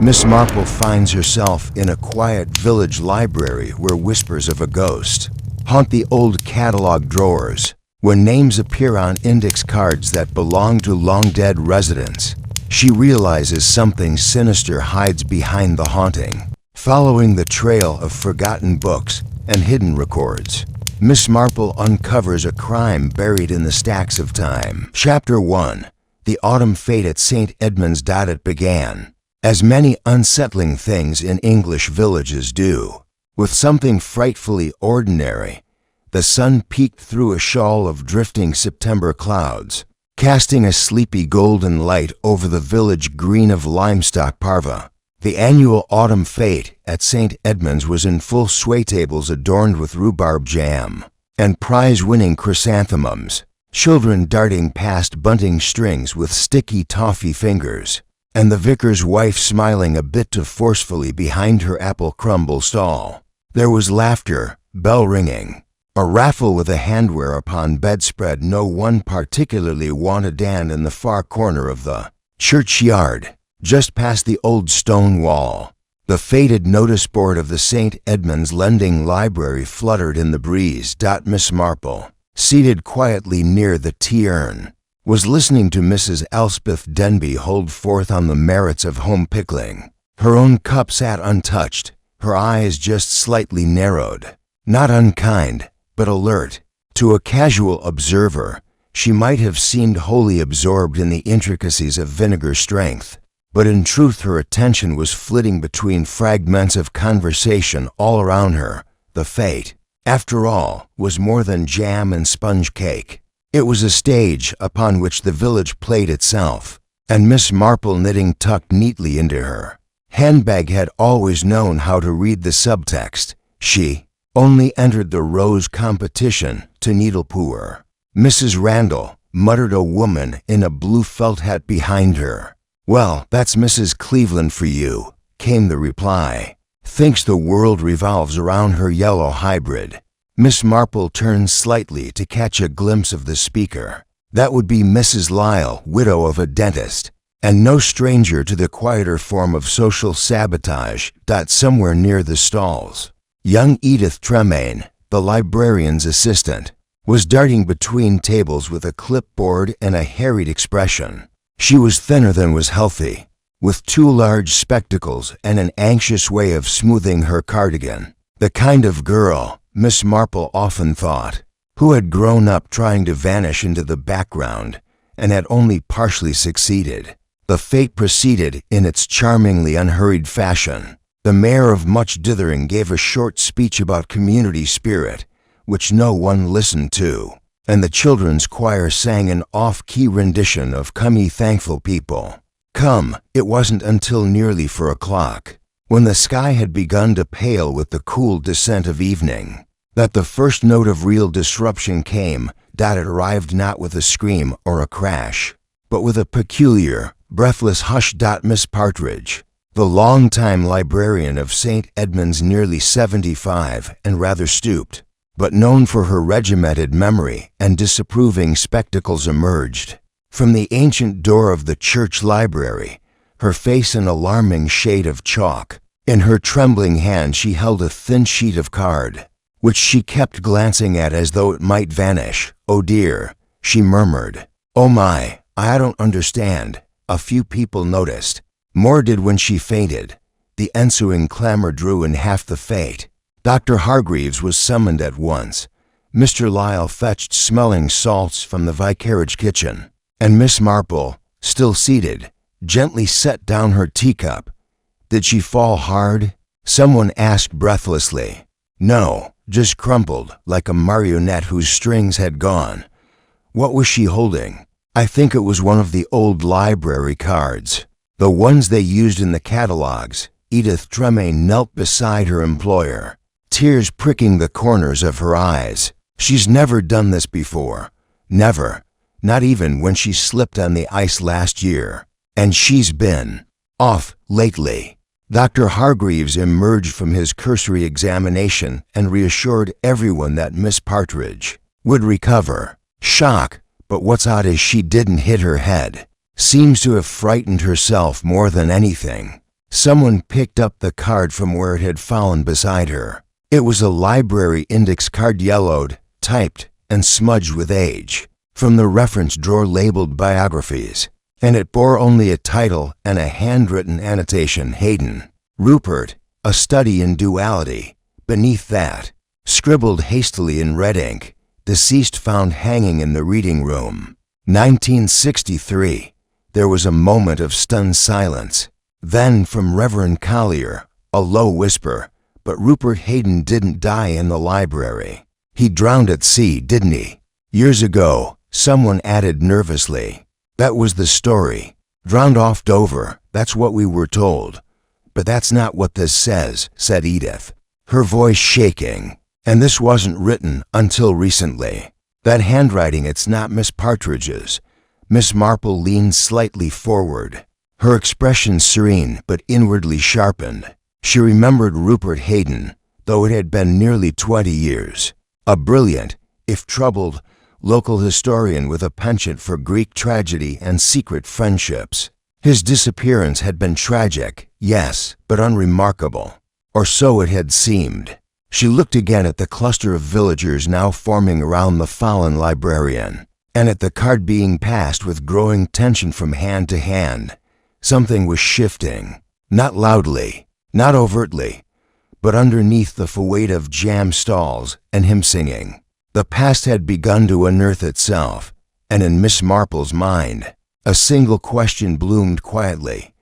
Miss Marple finds herself in a quiet village library where whispers of a ghost haunt the old catalog drawers. When names appear on index cards that belong to long-dead residents, she realizes something sinister hides behind the haunting. Following the trail of forgotten books and hidden records, Miss Marple uncovers a crime buried in the stacks of time. Chapter 1. The Autumn Fete at St. Edmund's. It began, as many unsettling things in English villages do, with something frightfully ordinary. The sun peeked through a shawl of drifting September clouds, casting a sleepy golden light over the village green of limestock parva. The annual Autumn Fete at St. Edmund's was in full sway, tables adorned with rhubarb jam and prize-winning chrysanthemums, children darting past bunting strings with sticky toffee fingers, and the vicar's wife smiling a bit too forcefully behind her apple crumble stall. There was laughter, bell ringing, a raffle with a handware upon bedspread no one particularly wanted, and in the far corner of the churchyard, just past the old stone wall, the faded notice board of the St. Edmund's Lending Library fluttered in the breeze. Miss Marple, seated quietly near the tea urn, was listening to Mrs. Elspeth Denby hold forth on the merits of home pickling. Her own cup sat untouched, her eyes just slightly narrowed, not unkind, but alert. To a casual observer, she might have seemed wholly absorbed in the intricacies of vinegar strength, but in truth her attention was flitting between fragments of conversation all around her. The fete, after all, was more than jam and sponge cake. It was a stage upon which the village played itself, and Miss Marple, knitting tucked neatly into her handbag, had always known how to read the subtext. She only entered the rose competition to needlepoor. Mrs. Randall, muttered a woman in a blue felt hat behind her. "Well, that's Mrs. Cleveland for you," came the reply. "Thinks the world revolves around her yellow hybrid." Miss Marple turned slightly to catch a glimpse of the speaker. That would be Mrs. Lyle, widow of a dentist, and no stranger to the quieter form of social sabotage. Somewhere near the stalls, young Edith Tremaine, the librarian's assistant, was darting between tables with a clipboard and a harried expression. She was thinner than was healthy, with 2 large spectacles and an anxious way of smoothing her cardigan. The kind of girl, Miss Marple often thought, who had grown up trying to vanish into the background and had only partially succeeded. The fete proceeded in its charmingly unhurried fashion. The mayor of Much Dithering gave a short speech about community spirit, which no one listened to, and the children's choir sang an off-key rendition of "Come Ye Thankful People." Come, it wasn't until nearly 4 o'clock, when the sky had begun to pale with the cool descent of evening, that the first note of real disruption came. It arrived not with a scream or a crash, but with a peculiar, breathless hush. Miss Partridge, the long-time librarian of St. Edmund's, nearly 75 and rather stooped, but known for her regimented memory and disapproving spectacles, emerged from the ancient door of the church library, her face an alarming shade of chalk. In her trembling hand she held a thin sheet of card, which she kept glancing at as though it might vanish. "Oh dear," she murmured. "Oh my, I don't understand." A few people noticed. More did when she fainted. The ensuing clamor drew in half the fete. Dr. Hargreaves was summoned at once. Mr. Lyle fetched smelling salts from the vicarage kitchen, and Miss Marple, still seated, gently set down her teacup. "Did she fall hard?" someone asked breathlessly. "No, just crumpled, like a marionette whose strings had gone." "What was she holding?" "I think it was one of the old library cards, the ones they used in the catalogues." Edith Tremaine knelt beside her employer, tears pricking the corners of her eyes. "She's never done this before. Never. Not even when she slipped on the ice last year. And she's been off lately." Dr. Hargreaves emerged from his cursory examination and reassured everyone that Miss Partridge would recover. "Shock, but what's odd is she didn't hit her head. Seems to have frightened herself more than anything." Someone picked up the card from where it had fallen beside her. It was a library index card, yellowed, typed, and smudged with age, from the reference drawer labeled biographies, and it bore only a title and a handwritten annotation, Hayden, Rupert, A Study in Duality. Beneath that, scribbled hastily in red ink, deceased found hanging in the reading room. 1963. There was a moment of stunned silence. Then, from Reverend Collier, a low whisper, "But Rupert Hayden didn't die in the library. He drowned at sea, didn't he?" "Years ago," someone added nervously. "That was the story. Drowned off Dover, that's what we were told. But that's not what this says," said Edith, her voice shaking. "And this wasn't written until recently. That handwriting, it's not Miss Partridge's." Miss Marple leaned slightly forward, her expression serene but inwardly sharpened. She remembered Rupert Hayden, though it had been nearly 20 years. A brilliant, if troubled, local historian with a penchant for Greek tragedy and secret friendships. His disappearance had been tragic, yes, but unremarkable. Or so it had seemed. She looked again at the cluster of villagers now forming around the fallen librarian, and at the card being passed with growing tension from hand to hand. Something was shifting, not loudly, not overtly, but underneath the weight of jam stalls and hymn singing. The past had begun to unearth itself, and in Miss Marple's mind, a single question bloomed quietly.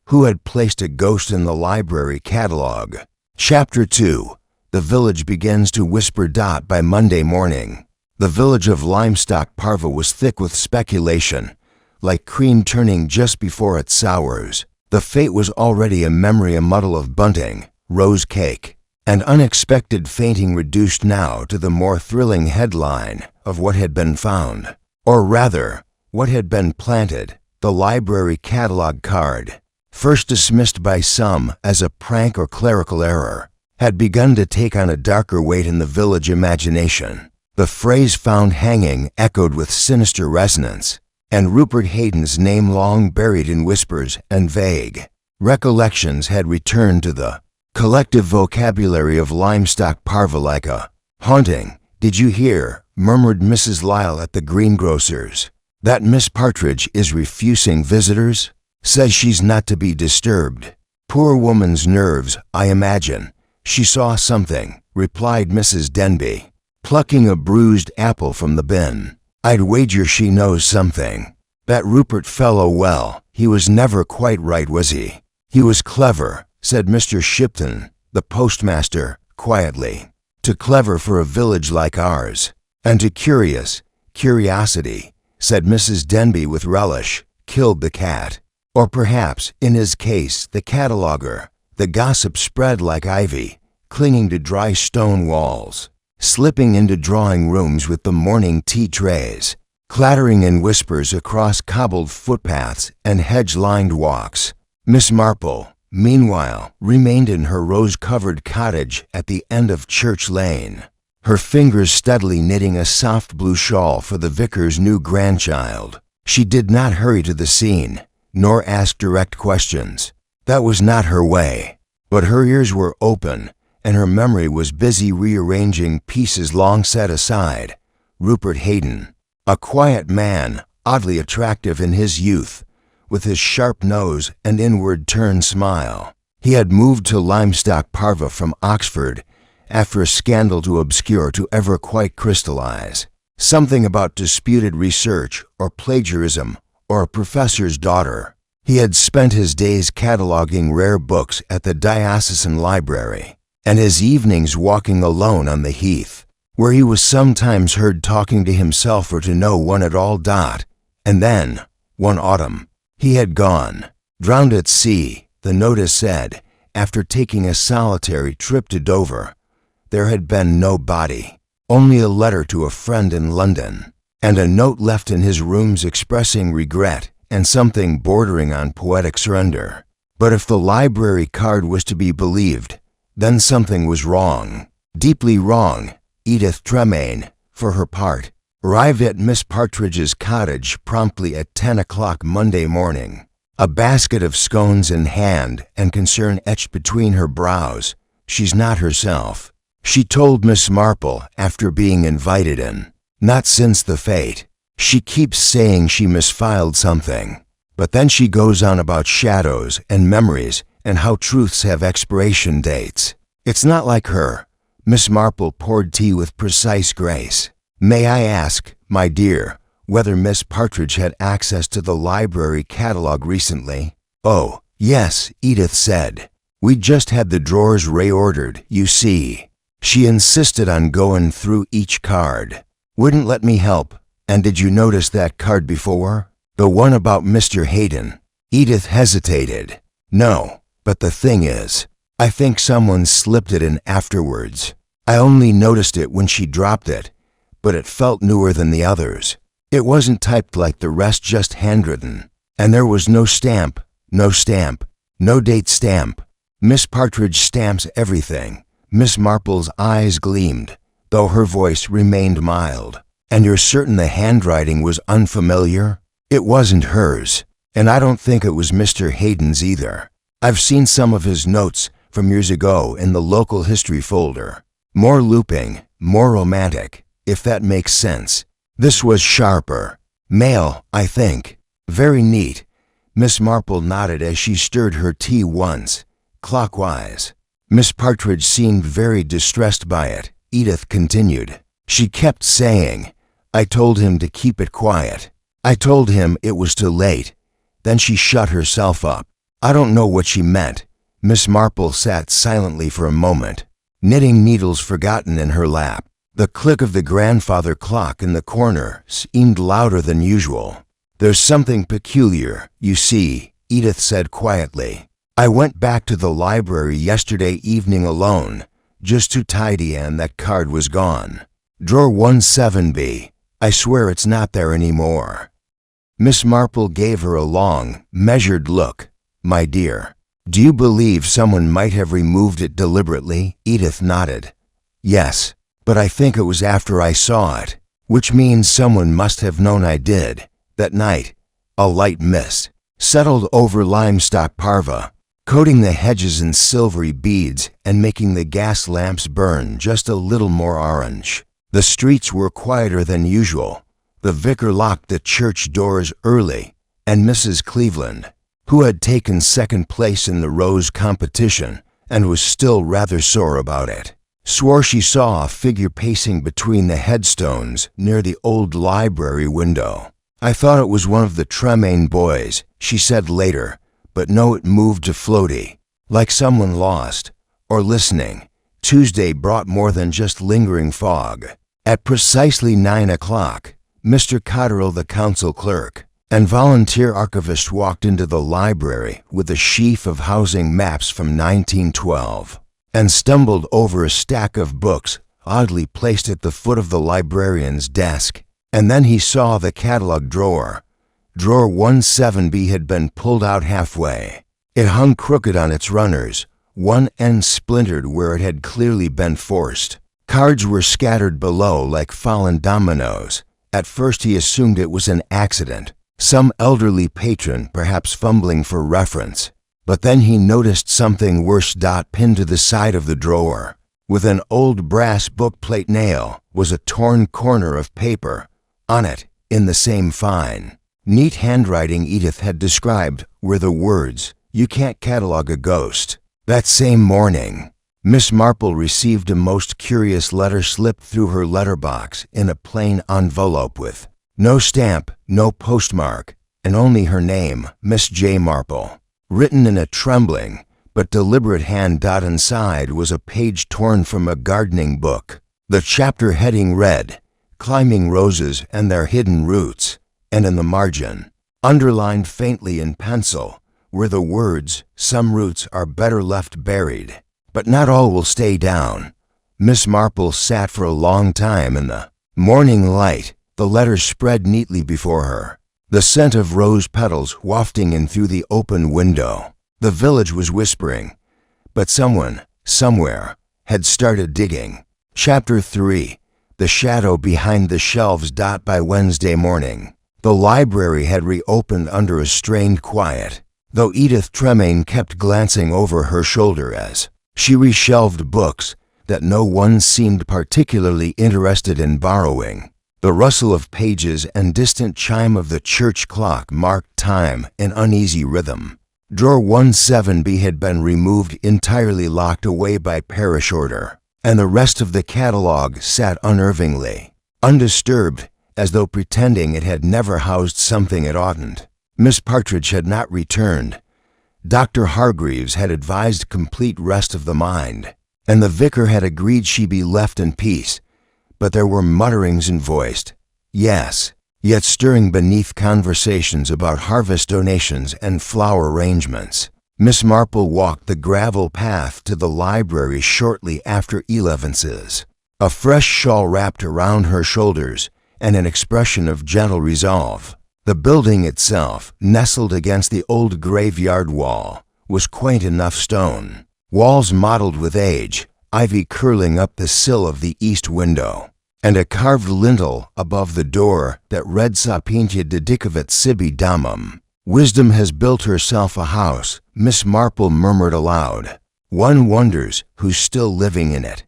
Who had placed a ghost in the library catalog? Chapter 2. The village begins to whisper. By Monday morning, the village of Limestock Parva was thick with speculation, like cream turning just before it sours. The fate was already a memory, a muddle of bunting, rose cake, and unexpected fainting, reduced now to the more thrilling headline of what had been found, or rather, what had been planted, the library catalog card, first dismissed by some as a prank or clerical error, had begun to take on a darker weight in the village imagination. The phrase "found hanging" echoed with sinister resonance, and Rupert Hayden's name, long buried in whispers and vague recollections, had returned to the collective vocabulary of Limestock Parva like a haunting. "Did you hear?" murmured Mrs. Lyle at the greengrocer's. "That Miss Partridge is refusing visitors? Says she's not to be disturbed. Poor woman's nerves, I imagine. She saw something," replied Mrs. Denby, plucking a bruised apple from the bin. "I'd wager she knows something. That Rupert fellow, well, he was never quite right, was he?" "He was clever," said Mr. Shipton, the postmaster, quietly. "Too clever for a village like ours. And too curious. Curiosity," said Mrs. Denby with relish, "killed the cat." Or perhaps, in his case, the cataloger. The gossip spread like ivy, clinging to dry stone walls, slipping into drawing rooms with the morning tea trays, clattering in whispers across cobbled footpaths and hedge-lined walks. Miss Marple, meanwhile, remained in her rose-covered cottage at the end of Church Lane, her fingers steadily knitting a soft blue shawl for the vicar's new grandchild. She did not hurry to the scene, nor ask direct questions. That was not her way. But her ears were open, and her memory was busy rearranging pieces long set aside. Rupert Hayden, a quiet man, oddly attractive in his youth, with his sharp nose and inward-turned smile. He had moved to Limestock Parva from Oxford after a scandal too obscure to ever quite crystallize. Something about disputed research or plagiarism or a professor's daughter. He had spent his days cataloging rare books at the diocesan library, and his evenings walking alone on the heath, where he was sometimes heard talking to himself or to no one at all. And then, one autumn, he had gone, drowned at sea, the notice said, after taking a solitary trip to Dover. There had been no body, only a letter to a friend in London, and a note left in his rooms expressing regret and something bordering on poetic surrender. But if the library card was to be believed, then something was wrong, deeply wrong. Edith Tremaine, for her part, arrived at Miss Partridge's cottage promptly at 10 o'clock Monday morning. a basket of scones in hand and concern etched between her brows. She's not herself. She told Miss Marple after being invited in. Not since the fete. She keeps saying she misfiled something. But then she goes on about shadows and memories and how truths have expiration dates. It's not like her. Miss Marple poured tea with precise grace. May I ask, my dear, whether Miss Partridge had access to the library catalogue recently? Oh, yes, Edith said. We just had the drawers reordered, you see. She insisted on going through each card. Wouldn't let me help. And did you notice that card before? The one about Mr. Hayden? Edith hesitated. No, but the thing is, I think someone slipped it in afterwards. I only noticed it when she dropped it, but it felt newer than the others. It wasn't typed like the rest, just handwritten. And there was no stamp, no date stamp. Miss Partridge stamps everything. Miss Marple's eyes gleamed, though her voice remained mild. And you're certain the handwriting was unfamiliar? It wasn't hers, and I don't think it was Mr. Hayden's either. I've seen some of his notes from years ago in the local history folder. More looping, more romantic, if that makes sense. This was sharper. Male, I think. Very neat. Miss Marple nodded as she stirred her tea once, clockwise. Miss Partridge seemed very distressed by it. Edith continued. She kept saying, I told him to keep it quiet. I told him it was too late. Then she shut herself up. I don't know what she meant. Miss Marple sat silently for a moment, knitting needles forgotten in her lap. The click of the grandfather clock in the corner seemed louder than usual. There's something peculiar, you see, Edith said quietly. I went back to the library yesterday evening alone, just to tidy, and that card was gone. Drawer 17B. I swear it's not there anymore. Miss Marple gave her a long, measured look. My dear, do you believe someone might have removed it deliberately? Edith nodded. Yes, but I think it was after I saw it, which means someone must have known I did. That night, a light mist settled over Limestock Parva, coating the hedges in silvery beads and making the gas lamps burn just a little more orange. The streets were quieter than usual. The vicar locked the church doors early, and Mrs. Cleveland, who had taken second place in the rose competition and was still rather sore about it, swore she saw a figure pacing between the headstones near the old library window. I thought it was one of the Tremaine boys, she said later, but no, it moved to floaty, like someone lost, or listening. Tuesday brought more than just lingering fog. At precisely 9 o'clock, Mr. Cotterill, the council clerk, and volunteer archivist walked into the library with a sheaf of housing maps from 1912, and stumbled over a stack of books oddly placed at the foot of the librarian's desk. And then he saw the catalog drawer. Drawer 17B had been pulled out halfway. It hung crooked on its runners, one end splintered where it had clearly been forced. Cards were scattered below like fallen dominoes. At first he assumed it was an accident, some elderly patron perhaps fumbling for reference. But then he noticed something worse. Pinned to the side of the drawer, with an old brass bookplate nail, was a torn corner of paper. On it, in the same fine, neat handwriting Edith had described, were the words, "You can't catalog a ghost." That same morning, Miss Marple received a most curious letter slipped through her letterbox in a plain envelope with no stamp, no postmark, and only her name, Miss J. Marple, written in a trembling but deliberate hand. Inside was a page torn from a gardening book. The chapter heading read, "Climbing Roses and Their Hidden Roots," and in the margin, underlined faintly in pencil, were the words, "Some roots are better left buried, but not all will stay down." Miss Marple sat for a long time in the morning light, the letter spread neatly before her, the scent of rose petals wafting in through the open window. The village was whispering, but someone, somewhere, had started digging. Chapter 3. The Shadow Behind the Shelves. By Wednesday morning, The library had reopened under a strained quiet, though Edith Tremaine kept glancing over her shoulder as she reshelved books that no one seemed particularly interested in borrowing. The rustle of pages and distant chime of the church clock marked time in uneasy rhythm. Drawer 17B had been removed, entirely locked away by parish order, and the rest of the catalogue sat unnervingly, undisturbed, as though pretending it had never housed something it oughtn't. Miss Partridge had not returned. Dr. Hargreaves had advised complete rest of the mind, and the vicar had agreed she be left in peace, but there were mutterings and voiced yes, yet stirring beneath conversations about harvest donations and flower arrangements. Miss Marple walked the gravel path to the library shortly after 11's. A fresh shawl wrapped around her shoulders and an expression of gentle resolve. The building itself, nestled against the old graveyard wall, was quaint enough stone. Walls mottled with age, ivy curling up the sill of the east window, and a carved lintel above the door that read Sapientia dedicavit sibi damum. Wisdom has built herself a house, Miss Marple murmured aloud. One wonders who's still living in it.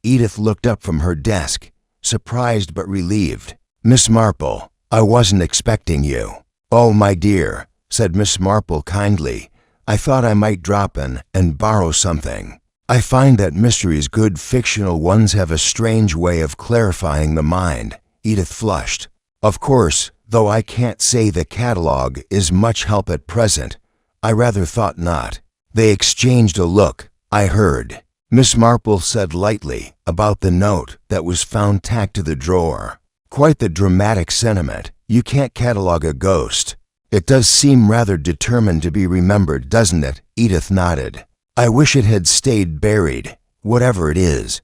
Edith looked up from her desk, surprised but relieved. Miss Marple, I wasn't expecting you. Oh, my dear, said Miss Marple kindly. I thought I might drop in and borrow something. I find that mysteries, good fictional ones, have a strange way of clarifying the mind. Edith flushed. Of course, though I can't say the catalogue is much help at present. I rather thought not. They exchanged a look, I heard. Miss Marple said lightly about the note that was found tacked to the drawer. Quite the dramatic sentiment. You can't catalogue a ghost. It does seem rather determined to be remembered, doesn't it? Edith nodded. I wish it had stayed buried, whatever it is.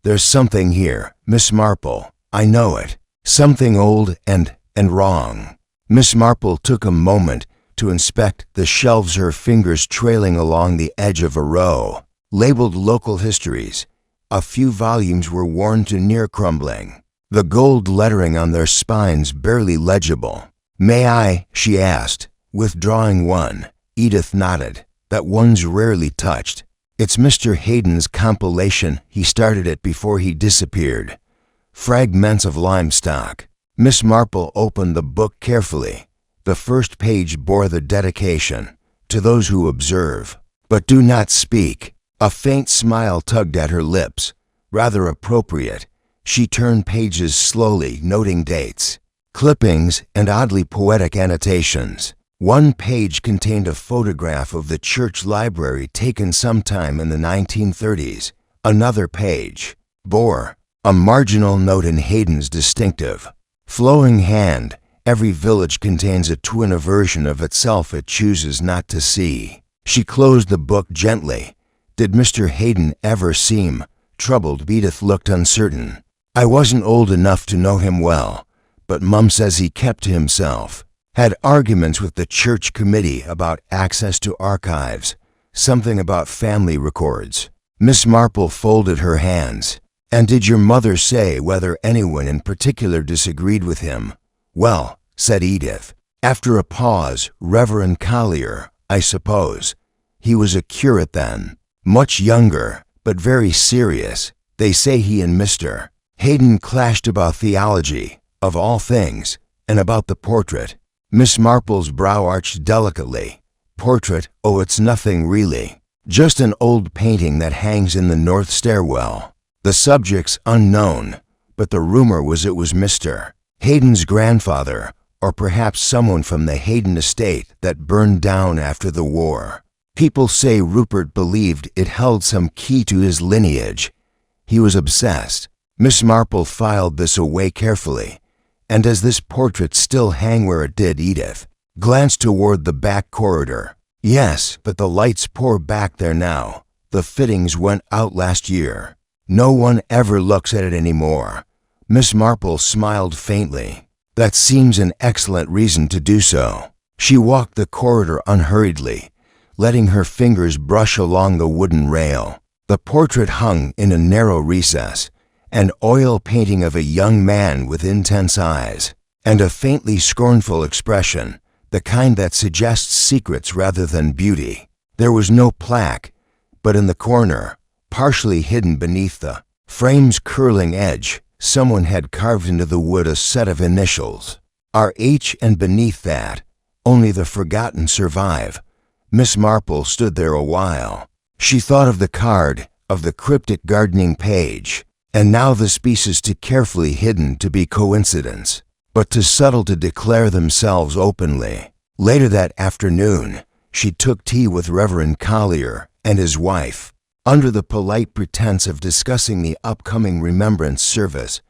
There's something here, Miss Marple. I know it. Something old and wrong. Miss Marple took a moment to inspect the shelves, her fingers trailing along the edge of a row, labeled Local Histories. A few volumes were worn to near crumbling, the gold lettering on their spines barely legible. May I? She asked, withdrawing one. Edith nodded. That one's rarely touched. It's Mr. Hayden's compilation. He started it before he disappeared. Fragments of Limestock. Miss Marple opened the book carefully. The first page bore the dedication, to those who observe, but do not speak. A faint smile tugged at her lips, rather appropriate. She turned pages slowly, noting dates, clippings, and oddly poetic annotations. One page contained a photograph of the church library taken sometime in the 1930s. Another page bore a marginal note in Hayden's distinctive, flowing hand. Every village contains a twin version of itself it chooses not to see. She closed the book gently. Did Mr. Hayden ever seem troubled? Edith looked uncertain. I wasn't old enough to know him well, but Mum says he kept to himself. Had arguments with the church committee about access to archives, something about family records. Miss Marple folded her hands. And did your mother say whether anyone in particular disagreed with him? Well, said Edith, after a pause, Reverend Collier, I suppose. He was a curate then, much younger, but very serious. They say he and Mr. Hayden clashed about theology, of all things, and about the portrait. Miss Marple's brow arched delicately. Portrait? Oh, it's nothing really. Just an old painting that hangs in the north stairwell. The subject's unknown, but the rumor was it was Mr. Hayden's grandfather, or perhaps someone from the Hayden estate that burned down after the war. People say Rupert believed it held some key to his lineage. He was obsessed. Miss Marple filed this away carefully. And does this portrait still hang where it did? Edith glanced toward the back corridor. Yes, but the lights pour back there now. The fittings went out last year. No one ever looks at it anymore. Miss Marple smiled faintly. That seems an excellent reason to do so. She walked the corridor unhurriedly, letting her fingers brush along the wooden rail. The portrait hung in a narrow recess, an oil painting of a young man with intense eyes. and a faintly scornful expression, the kind that suggests secrets rather than beauty. There was no plaque, but in the corner, partially hidden beneath the frame's curling edge, someone had carved into the wood a set of initials, RH, and beneath that, only the forgotten survive. Miss Marple stood there a while. She thought of the card, of the cryptic gardening page, and now the species too carefully hidden to be coincidence, but too subtle to declare themselves openly. Later that afternoon, she took tea with Reverend Collier and his wife, under the polite pretense of discussing the upcoming remembrance service.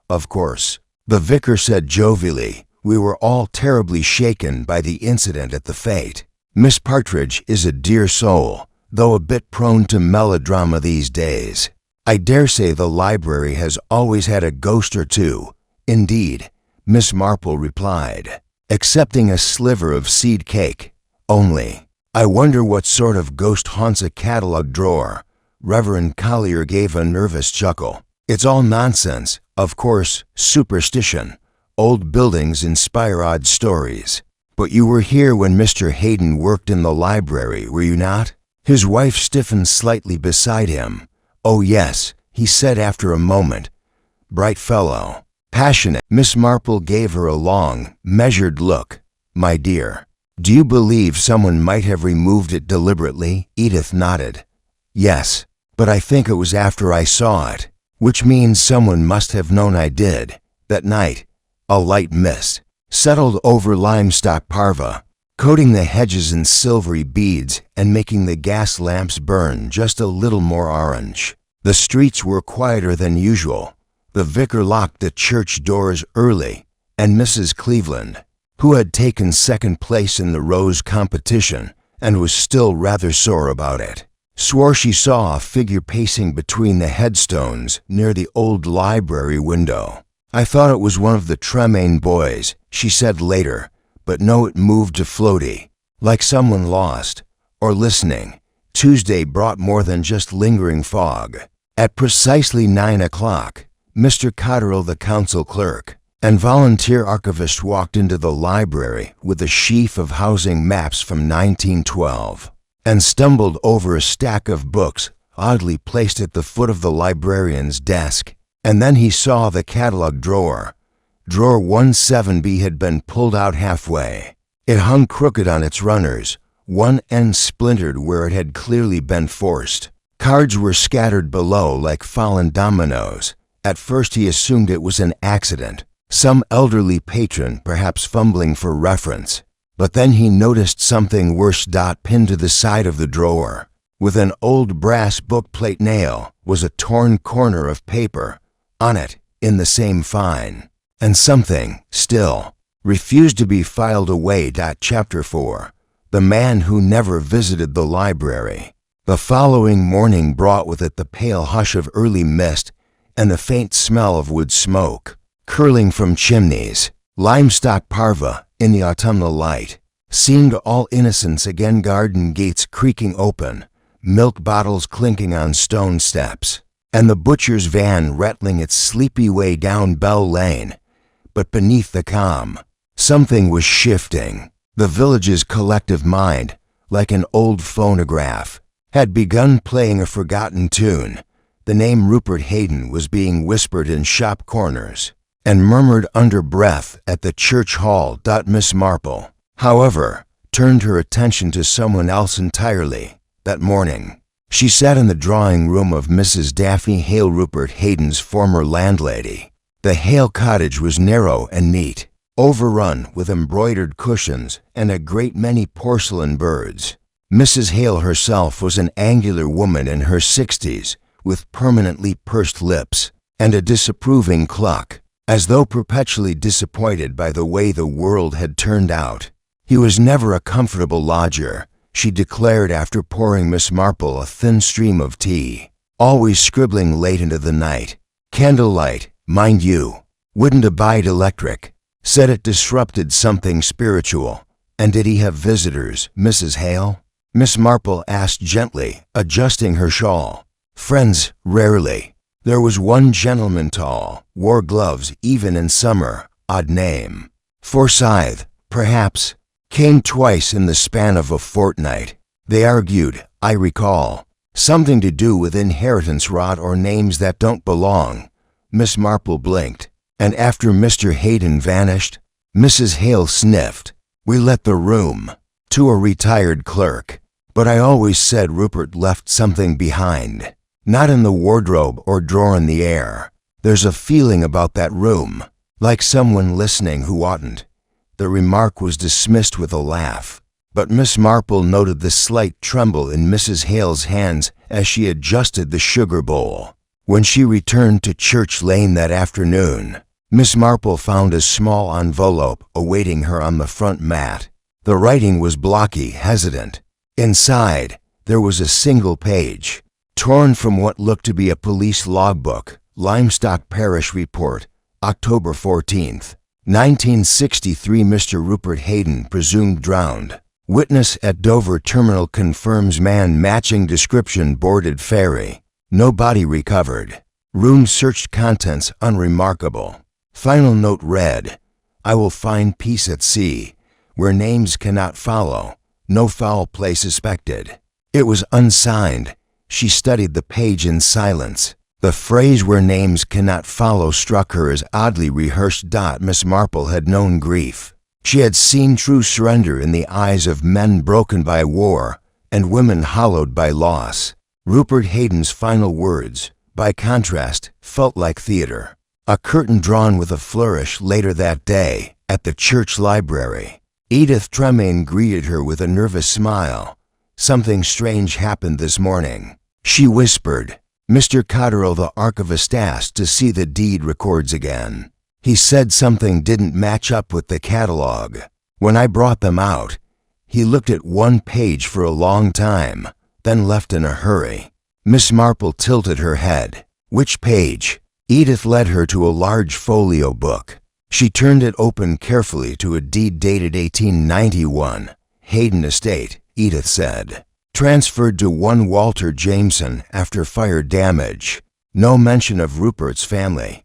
Of course, the vicar said jovially, we were all terribly shaken by the incident at the fete. Miss Partridge is a dear soul, though a bit prone to melodrama these days. I dare say the library has always had a ghost or two. Indeed, Miss Marple replied, accepting a sliver of seed cake. Only, I wonder what sort of ghost haunts a catalogue drawer. Reverend Collier gave a nervous chuckle. It's all nonsense, of course, superstition. Old buildings inspire odd stories. But you were here when Mr. Hayden worked in the library, were you not? His wife stiffened slightly beside him. Oh yes, he said after a moment. Bright fellow. Passionate. Miss Marple gave her a long, measured look. My dear, do you believe someone might have removed it deliberately? Edith nodded. Yes, but I think it was after I saw it, which means someone must have known I did. That night, a light mist settled over Limestock Parva, coating the hedges in silvery beads and making the gas lamps burn just a little more orange. The streets were quieter than usual. The vicar locked the church doors early, and Mrs. Cleveland, who had taken second place in the rose competition and was still rather sore about it, swore she saw a figure pacing between the headstones near the old library window. I thought it was one of the Tremaine boys, she said later, but no, it moved to floaty, like someone lost, or listening. Tuesday brought more than just lingering fog. At precisely 9 o'clock, Mr. Cotterill, the council clerk, and volunteer archivist walked into the library with a sheaf of housing maps from 1912, and stumbled over a stack of books oddly placed at the foot of the librarian's desk. And then he saw the catalog drawer. Drawer 17B had been pulled out halfway. It hung crooked on its runners, one end splintered where it had clearly been forced. Cards were scattered below like fallen dominoes. At first he assumed it was an accident, some elderly patron perhaps fumbling for reference. But then he noticed something worse. Pinned to the side of the drawer, with an old brass bookplate nail, was a torn corner of paper. On it, in the same fine, and something, still, refused to be filed away. Chapter 4. The Man Who Never Visited the Library. The following morning brought with it the pale hush of early mist and the faint smell of wood smoke, curling from chimneys. Limestock Parva, in the autumnal light, seemed all innocence again. Garden gates creaking open, milk bottles clinking on stone steps, and the butcher's van rattling its sleepy way down Bell Lane. But beneath the calm, something was shifting. The village's collective mind, like an old phonograph, had begun playing a forgotten tune. The name Rupert Hayden was being whispered in shop corners and murmured under breath at the church hall. Miss Marple, however, turned her attention to someone else entirely. That morning, she sat in the drawing room of Mrs. Daphne Hale, Rupert Hayden's former landlady. The Hale cottage was narrow and neat, overrun with embroidered cushions and a great many porcelain birds. Mrs. Hale herself was an angular woman in her 60s, with permanently pursed lips and a disapproving cluck, as though perpetually disappointed by the way the world had turned out. He was never a comfortable lodger, she declared after pouring Miss Marple a thin stream of tea, always scribbling late into the night. Candlelight, mind you, wouldn't abide electric. Said it disrupted something spiritual. And did he have visitors, Mrs. Hale? Miss Marple asked gently, adjusting her shawl. Friends, rarely. There was one gentleman tall, wore gloves even in summer, Odd name. Forsyth, perhaps. Came twice in the span of a fortnight. They argued, I recall. Something to do with inheritance rot or names that don't belong. Miss Marple blinked. And after Mr. Hayden vanished, Mrs. Hale sniffed. We let the room to a retired clerk. But I always said Rupert left something behind. Not in the wardrobe or drawer in the air. There's a feeling about that room, like someone listening who oughtn't. The remark was dismissed with a laugh, but Miss Marple noted the slight tremble in Mrs. Hale's hands as she adjusted the sugar bowl. When she returned to Church Lane that afternoon, Miss Marple found a small envelope awaiting her on the front mat. The writing was blocky, hesitant. Inside, there was a single page, torn from what looked to be a police logbook. Limestock Parish Report, October 14th, 1963. Mr. Rupert Hayden presumed drowned. Witness at Dover Terminal confirms man matching description boarded ferry. No body recovered. Room searched, contents unremarkable. Final note read, I will find peace at sea, where names cannot follow. No foul play suspected. It was unsigned. She studied the page in silence. The phrase where names cannot follow struck her as oddly rehearsed. Miss Marple had known grief. She had seen true surrender in the eyes of men broken by war and women hollowed by loss. Rupert Hayden's final words, by contrast, felt like theater. A curtain drawn with a flourish later that day at the church library. Edith Tremaine greeted her with a nervous smile. Something strange happened this morning, she whispered. Mr. Cotterill, the archivist, asked to see the deed records again. He said something didn't match up with the catalogue. When I brought them out, he looked at one page for a long time, then left in a hurry. Miss Marple tilted her head. Which page? Edith led her to a large folio book. She turned it open carefully to a deed dated 1891. Hayden Estate, Edith said. Transferred to one Walter Jameson after fire damage. No mention of Rupert's family.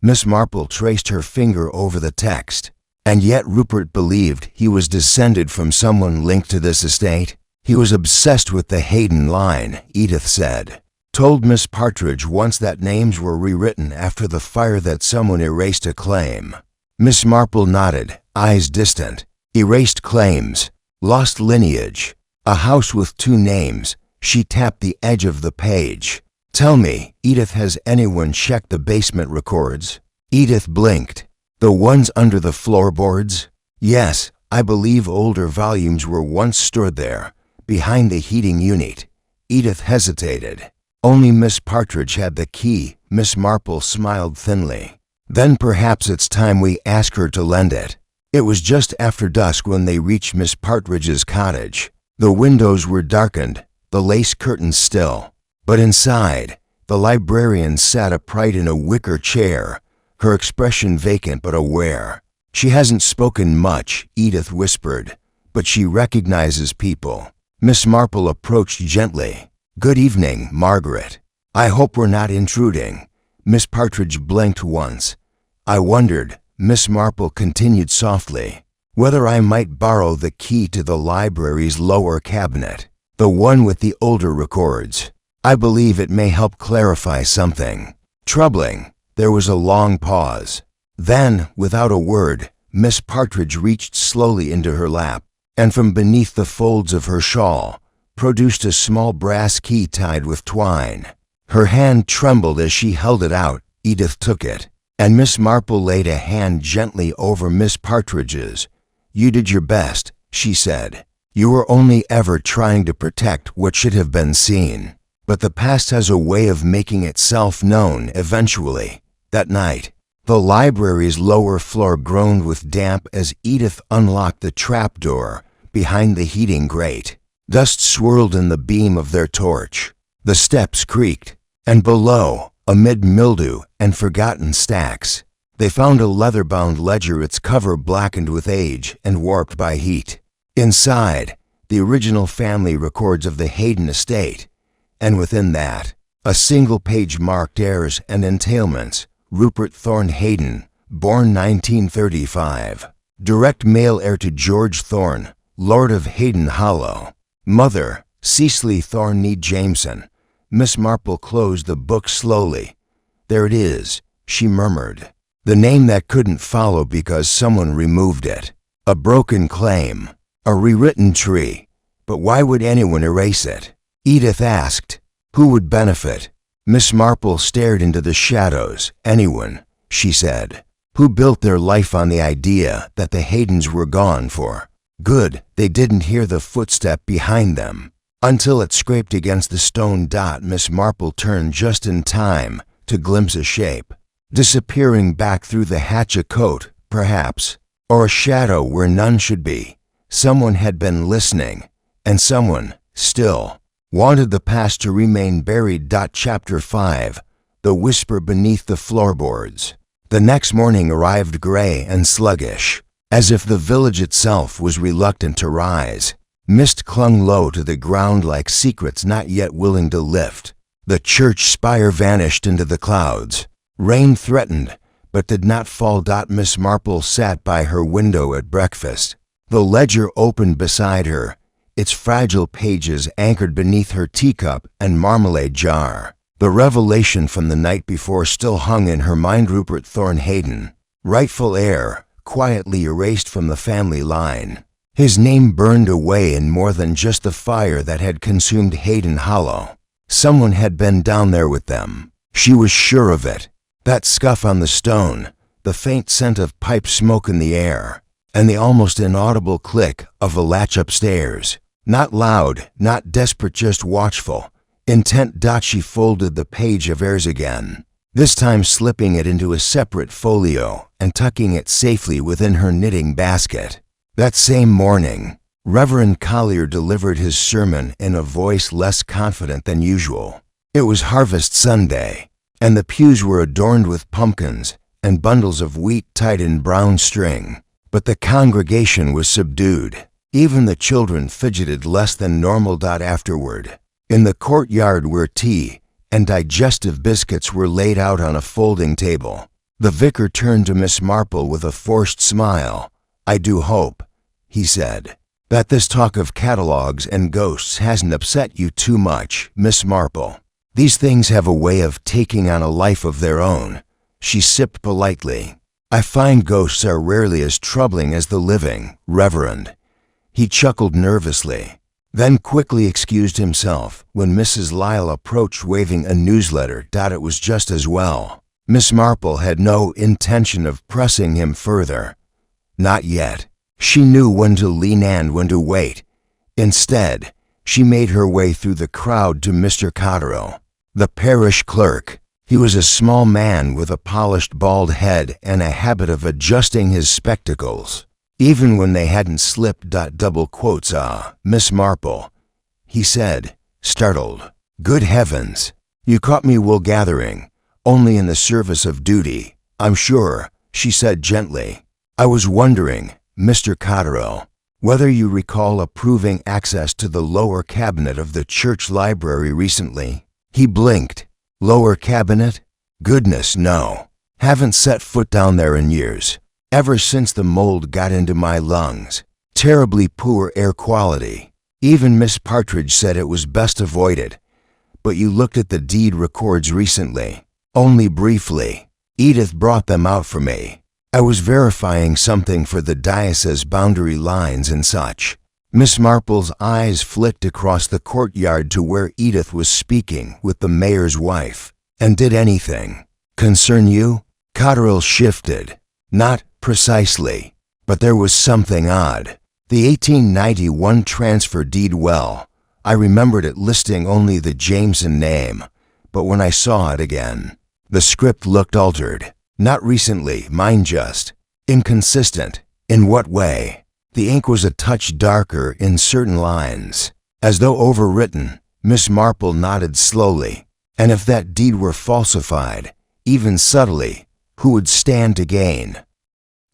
Miss Marple traced her finger over the text. And yet Rupert believed he was descended from someone linked to this estate. He was obsessed with the Hayden line, Edith said. Told Miss Partridge once that names were rewritten after the fire, that someone erased a claim. Miss Marple nodded, eyes distant. Erased claims. Lost lineage. A house with two names. She tapped the edge of the page. Tell me, Edith, has anyone checked the basement records? Edith blinked. The ones under the floorboards? Yes, I believe older volumes were once stored there, behind the heating unit. Edith hesitated. Only Miss Partridge had the key. Miss Marple smiled thinly. Then perhaps it's time we ask her to lend it. It was just after dusk when they reached Miss Partridge's cottage. The windows were darkened, the lace curtains still. But inside, the librarian sat upright in a wicker chair, her expression vacant but aware. She hasn't spoken much, Edith whispered, but she recognizes people. Miss Marple approached gently. Good evening, Margaret. I hope we're not intruding. Miss Partridge blinked once. I wondered, Miss Marple continued softly, whether I might borrow the key to the library's lower cabinet, the one with the older records. I believe it may help clarify something troubling. There was a long pause. Then, without a word, Miss Partridge reached slowly into her lap, and from beneath the folds of her shawl, produced a small brass key tied with twine. Her hand trembled as she held it out. Edith took it, and Miss Marple laid a hand gently over Miss Partridge's. You did your best, she said. You were only ever trying to protect what should have been seen. But the past has a way of making itself known eventually. That night, the library's lower floor groaned with damp as Edith unlocked the trapdoor behind the heating grate. Dust swirled in the beam of their torch. The steps creaked, and below, amid mildew and forgotten stacks, they found a leather-bound ledger, its cover blackened with age and warped by heat. Inside, the original family records of the Hayden estate, and within that, a single page marked heirs and entailments. Rupert Thorne Hayden, born 1935, direct male heir to George Thorne, Lord of Hayden Hollow. Mother, Cecily Thorne Nee Jameson. Miss Marple closed the book slowly. There it is, she murmured. The name that couldn't follow because someone removed it. A broken claim. A rewritten tree. But why would anyone erase it? Edith asked. Who would benefit? Miss Marple stared into the shadows. Anyone, she said, who built their life on the idea that the Haydens were gone for good. They didn't hear the footstep behind them. Until it scraped against the stone dot, Miss Marple turned just in time to glimpse a shape, disappearing back through the hatch, a coat, perhaps, or a shadow where none should be. Someone had been listening, and someone, still, wanted the past to remain buried. Chapter 5. The Whisper Beneath the Floorboards. The next morning arrived gray and sluggish, as if the village itself was reluctant to rise. Mist clung low to the ground like secrets not yet willing to lift. The church spire vanished into the clouds. Rain threatened, but did not fall. Miss Marple sat by her window at breakfast. The ledger opened beside her, its fragile pages anchored beneath her teacup and marmalade jar. The revelation from the night before still hung in her mind. Rupert Thorne Hayden, rightful heir, quietly erased from the family line. His name burned away in more than just the fire that had consumed Hayden Hollow. Someone had been down there with them. She was sure of it. That scuff on the stone, the faint scent of pipe smoke in the air, and the almost inaudible click of a latch upstairs. Not loud, not desperate, just watchful, intent. She folded the page of heirs again, this time slipping it into a separate folio and tucking it safely within her knitting basket. That same morning, Reverend Collier delivered his sermon in a voice less confident than usual. It was Harvest Sunday, and the pews were adorned with pumpkins and bundles of wheat tied in brown string. But the congregation was subdued. Even the children fidgeted less than normal. Afterward, in the courtyard where tea and digestive biscuits were laid out on a folding table, the vicar turned to Miss Marple with a forced smile. I do hope, he said, that this talk of catalogues and ghosts hasn't upset you too much, Miss Marple. These things have a way of taking on a life of their own. She sipped politely. I find ghosts are rarely as troubling as the living, Reverend. He chuckled nervously, then quickly excused himself when Mrs. Lyle approached waving a newsletter. It was just as well. Miss Marple had no intention of pressing him further. Not yet. She knew when to lean and when to wait. Instead, she made her way through the crowd to Mr. Cotterill, the parish clerk. He was a small man with a polished bald head and a habit of adjusting his spectacles, even when they hadn't slipped. Double quotes, Miss Marple, he said, startled. Good heavens, you caught me wool gathering, only in the service of duty, I'm sure, she said gently. I was wondering, Mr. Cotterill, whether you recall approving access to the lower cabinet of the church library recently. He blinked. Lower cabinet? Goodness, no. Haven't set foot down there in years. Ever since the mold got into my lungs. Terribly poor air quality. Even Miss Partridge said it was best avoided. But you looked at the deed records recently. Only briefly. Edith brought them out for me. I was verifying something for the diocese boundary lines and such. Miss Marple's eyes flicked across the courtyard to where Edith was speaking with the mayor's wife. And did anything concern you? Cotterill shifted. Not precisely, but there was something odd. The 1891 transfer deed, well, I remembered it listing only the Jameson name, but when I saw it again, the script looked altered. Not recently, mine just. Inconsistent. In what way? The ink was a touch darker in certain lines, as though overwritten. Miss Marple nodded slowly. And if that deed were falsified, even subtly, who would stand to gain?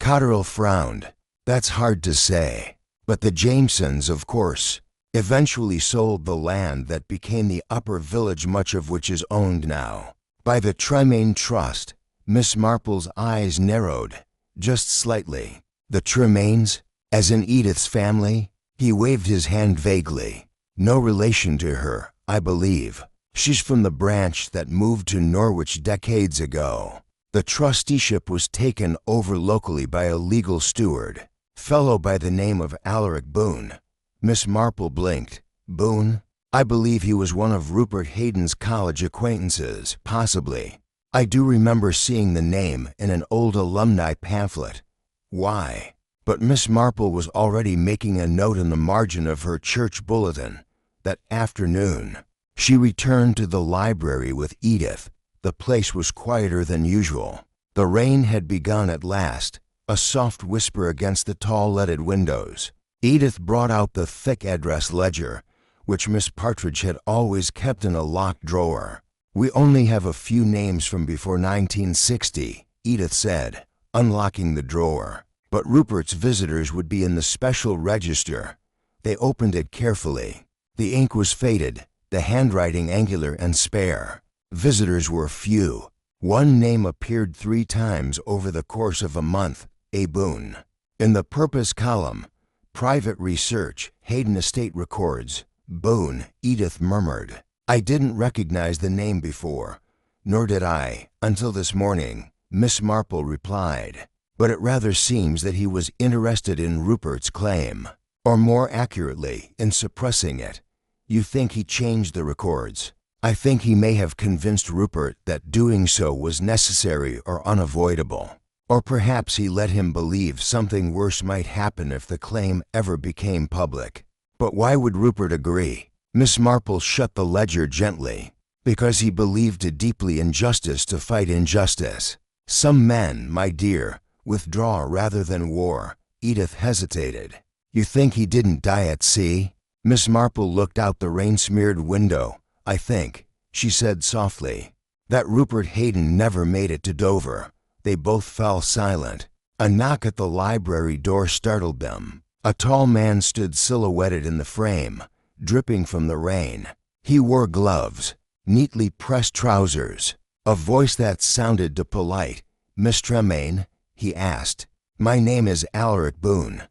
Cotterill frowned. That's hard to say. But the Jamesons, of course, eventually sold the land that became the upper village, much of which is owned now by the Tremaine Trust. Miss Marple's eyes narrowed, just slightly. The Tremaines, as in Edith's family? He waved his hand vaguely. No relation to her, I believe. She's from the branch that moved to Norwich decades ago. The trusteeship was taken over locally by a legal steward, fellow by the name of Alaric Boone. Miss Marple blinked. Boone? I believe he was one of Rupert Hayden's college acquaintances, possibly. I do remember seeing the name in an old alumni pamphlet. Why? But Miss Marple was already making a note in the margin of her church bulletin. That afternoon, she returned to the library with Edith. The place was quieter than usual. The rain had begun at last, a soft whisper against the tall leaded windows. Edith brought out the thick address ledger, which Miss Partridge had always kept in a locked drawer. We only have a few names from before 1960, Edith said, unlocking the drawer. But Rupert's visitors would be in the special register. They opened it carefully. The ink was faded, the handwriting angular and spare. Visitors were few. One name appeared 3 times over the course of a month, A. Boone. In the purpose column, Private Research, Hayden Estate Records, Boone, Edith murmured. I didn't recognize the name before. Nor did I, until this morning, Miss Marple replied. But it rather seems that he was interested in Rupert's claim, or more accurately, in suppressing it. You think he changed the records? I think he may have convinced Rupert that doing so was necessary or unavoidable. Or perhaps he let him believe something worse might happen if the claim ever became public. But why would Rupert agree? Miss Marple shut the ledger gently. Because he believed it deeply in justice to fight injustice. Some men, my dear, withdraw rather than war. Edith hesitated. You think he didn't die at sea? Miss Marple looked out the rain-smeared window. I think, she said softly, that Rupert Hayden never made it to Dover. They both fell silent. A knock at the library door startled them. A tall man stood silhouetted in the frame, dripping from the rain. He wore gloves, neatly pressed trousers. A voice that sounded polite. Miss Tremaine? He asked. My name is Alaric Boone.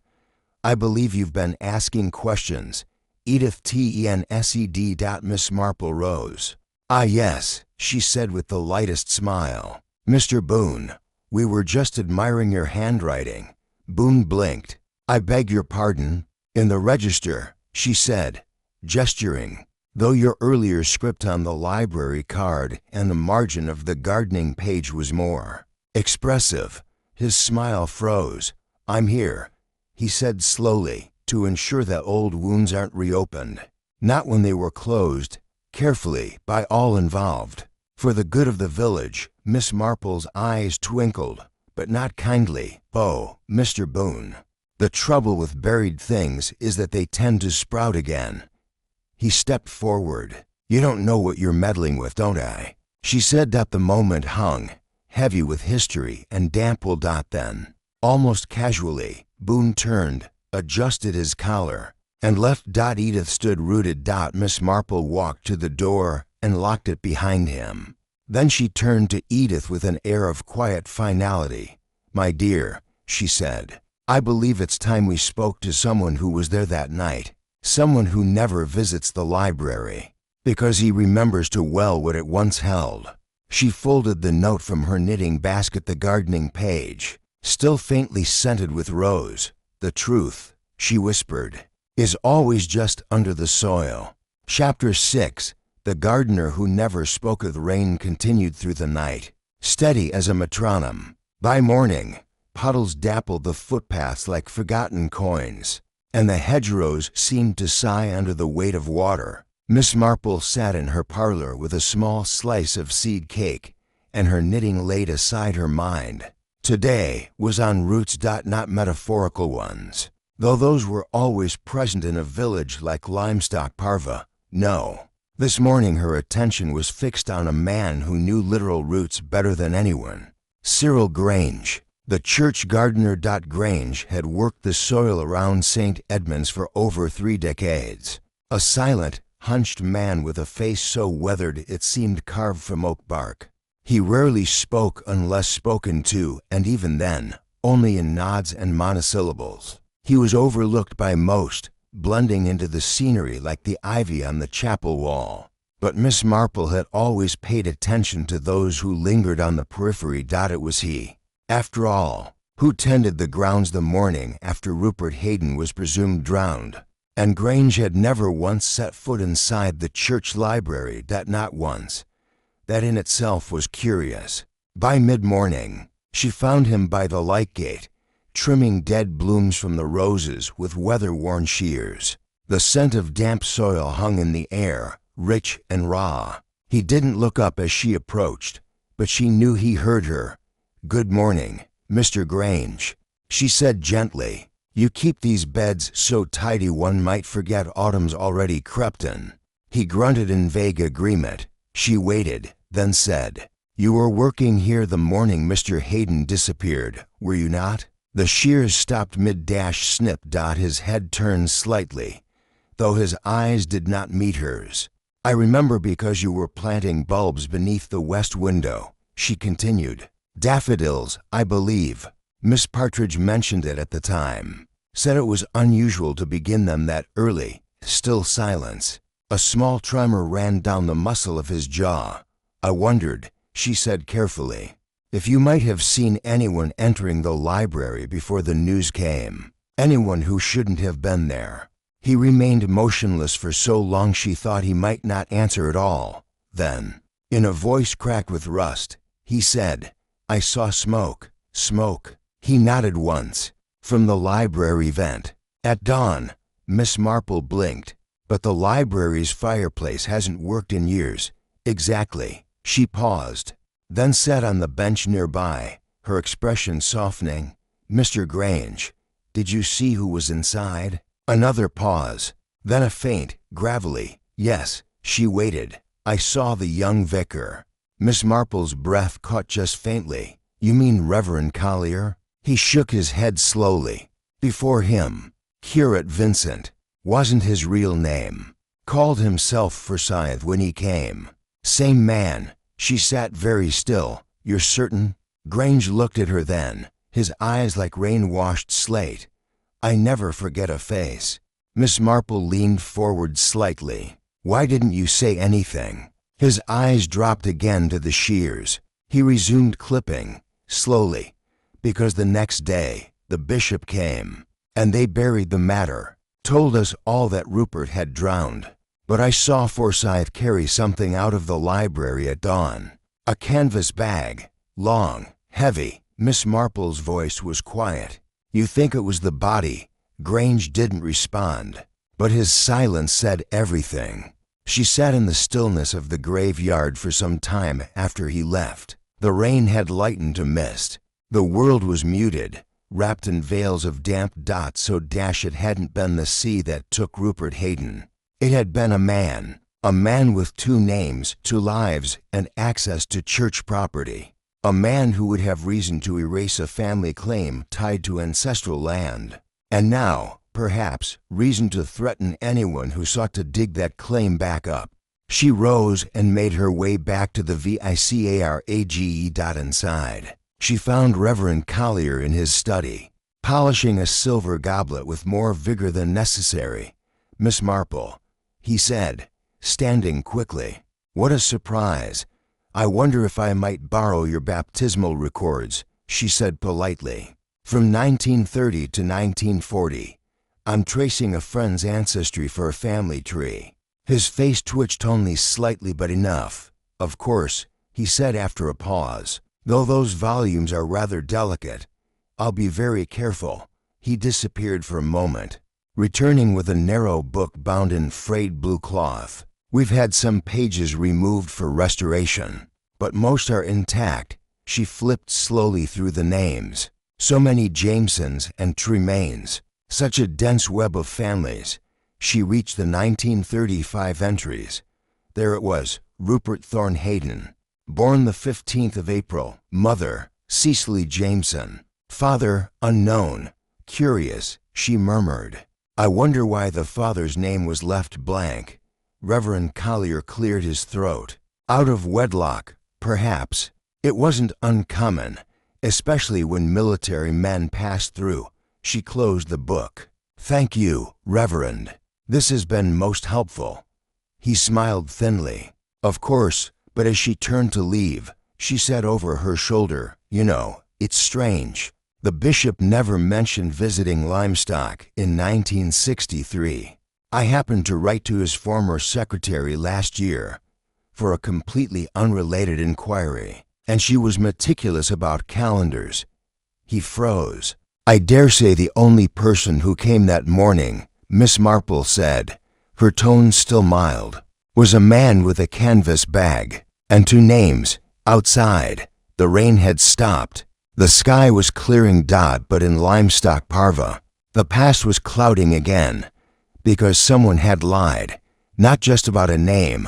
I believe you've been asking questions. Edith Tensed. Miss Marple rose. Ah yes, she said with the lightest smile. Mr. Boone, we were just admiring your handwriting. Boone blinked. I beg your pardon. In the register, she said, gesturing. Though your earlier script on the library card and the margin of the gardening page was more expressive. His smile froze. I'm here, he said slowly, to ensure that old wounds aren't reopened. Not when they were closed, carefully, by all involved. For the good of the village. Miss Marple's eyes twinkled, but not kindly. Oh, Mr. Boone. The trouble with buried things is that they tend to sprout again. He stepped forward. You don't know what you're meddling with, don't I? She said that the moment hung, heavy with history and damp. Then, almost casually, Boone turned, adjusted his collar, and left. Edith stood rooted. Miss Marple walked to the door and locked it behind him. Then she turned to Edith with an air of quiet finality. My dear, she said, I believe it's time we spoke to someone who was there that night, someone who never visits the library, because he remembers too well what it once held. She folded the note from her knitting basket. The gardening page, still faintly scented with rose. The truth, she whispered, is always just under the soil. Chapter 6. The gardener who never spoke of the rain continued through the night, steady as a metronome. By morning, puddles dappled the footpaths like forgotten coins, and the hedgerows seemed to sigh under the weight of water. Miss Marple sat in her parlor with a small slice of seed cake, and her knitting laid aside her mind. Today was on roots, not metaphorical ones, though those were always present in a village like Limestock Parva. No. This morning her attention was fixed on a man who knew literal roots better than anyone. Cyril Grange, the church gardener. Grange had worked the soil around St. Edmund's for over 3 decades. A silent, hunched man with a face so weathered it seemed carved from oak bark. He rarely spoke unless spoken to, and even then, only in nods and monosyllables. He was overlooked by most, blending into the scenery like the ivy on the chapel wall. But Miss Marple had always paid attention to those who lingered on the periphery. It was he, after all, who tended the grounds the morning after Rupert Hayden was presumed drowned. And Grange had never once set foot inside the church library. Not once. That in itself was curious. By mid-morning, she found him by the light gate, trimming dead blooms from the roses with weather-worn shears. The scent of damp soil hung in the air, rich and raw. He didn't look up as she approached, but she knew he heard her. "Good morning, Mr. Grange," she said gently. "You keep these beds so tidy one might forget autumn's already crept in." He grunted in vague agreement. She waited, then said, "You were working here the morning Mr. Hayden disappeared, were you not?" The shears stopped mid-snip. His head turned slightly, though his eyes did not meet hers. "I remember because you were planting bulbs beneath the west window," she continued. "Daffodils, I believe. Miss Partridge mentioned it at the time. Said it was unusual to begin them that early." Still silence. A small tremor ran down the muscle of his jaw. "I wondered," she said carefully, "if you might have seen anyone entering the library before the news came. Anyone who shouldn't have been there." He remained motionless for so long she thought he might not answer at all. Then, in a voice cracked with rust, he said, "I saw smoke." "Smoke?" He nodded once. "From the library vent. At dawn." Miss Marple blinked. "But the library's fireplace hasn't worked in years." "Exactly." She paused, then sat on the bench nearby, her expression softening. "Mr. Grange, did you see who was inside?" Another pause, then a faint, gravelly, "Yes." She waited. "I saw the young vicar." Miss Marple's breath caught just faintly. "You mean Reverend Collier?" He shook his head slowly. "Before him, Curate Vincent. Wasn't his real name. Called himself Forsyth when he came." "Same man." She sat very still. "You're certain?" Grange looked at her then, his eyes like rain-washed slate. "I never forget a face." Miss Marple leaned forward slightly. "Why didn't you say anything?" His eyes dropped again to the shears. He resumed clipping, slowly. "Because the next day, the bishop came, and they buried the matter. Told us all that Rupert had drowned. But I saw Forsyth carry something out of the library at dawn. A canvas bag, long, heavy." Miss Marple's voice was quiet. "You think it was the body?" Grange didn't respond, but his silence said everything. She sat in the stillness of the graveyard for some time after he left. The rain had lightened to mist. The world was muted, wrapped in veils of damp dots. So it hadn't been the sea that took Rupert Hayden. It had been a man with 2 names, 2 lives, and access to church property. A man who would have reason to erase a family claim tied to ancestral land. And now, perhaps, reason to threaten anyone who sought to dig that claim back up. She rose and made her way back to the vicarage. Inside, she found Reverend Collier in his study, polishing a silver goblet with more vigor than necessary. "Miss Marple," he said, standing quickly. "What a surprise. I wonder if I might borrow your baptismal records," she said politely. "From 1930 to 1940. I'm tracing a friend's ancestry for a family tree." His face twitched only slightly, but enough. "Of course," he said after a pause, "though those volumes are rather delicate. I'll be very careful." He disappeared for a moment, returning with a narrow book bound in frayed blue cloth. "We've had some pages removed for restoration, but most are intact." She flipped slowly through the names. So many Jamesons and Tremaines, such a dense web of families. She reached the 1935 entries. There it was, Rupert Thorne Hayden, born the 15th of April, mother, Cecily Jameson, father, unknown. "Curious," she murmured. "I wonder why the father's name was left blank." Reverend Collier cleared his throat. "Out of wedlock, perhaps." It wasn't uncommon, especially when military men passed through. She closed the book. "Thank you, Reverend. This has been most helpful." He smiled thinly. "Of course," but as she turned to leave, she said over her shoulder, "You know, it's strange. The bishop never mentioned visiting Limestock in 1963. I happened to write to his former secretary last year for a completely unrelated inquiry, and she was meticulous about calendars." He froze. "I dare say the only person who came that morning," Miss Marple said, her tone still mild, "was a man with a canvas bag, and 2 names, outside." The rain had stopped. The sky was clearing but in Limestock Parva, the past was clouding again, because someone had lied, not just about a name,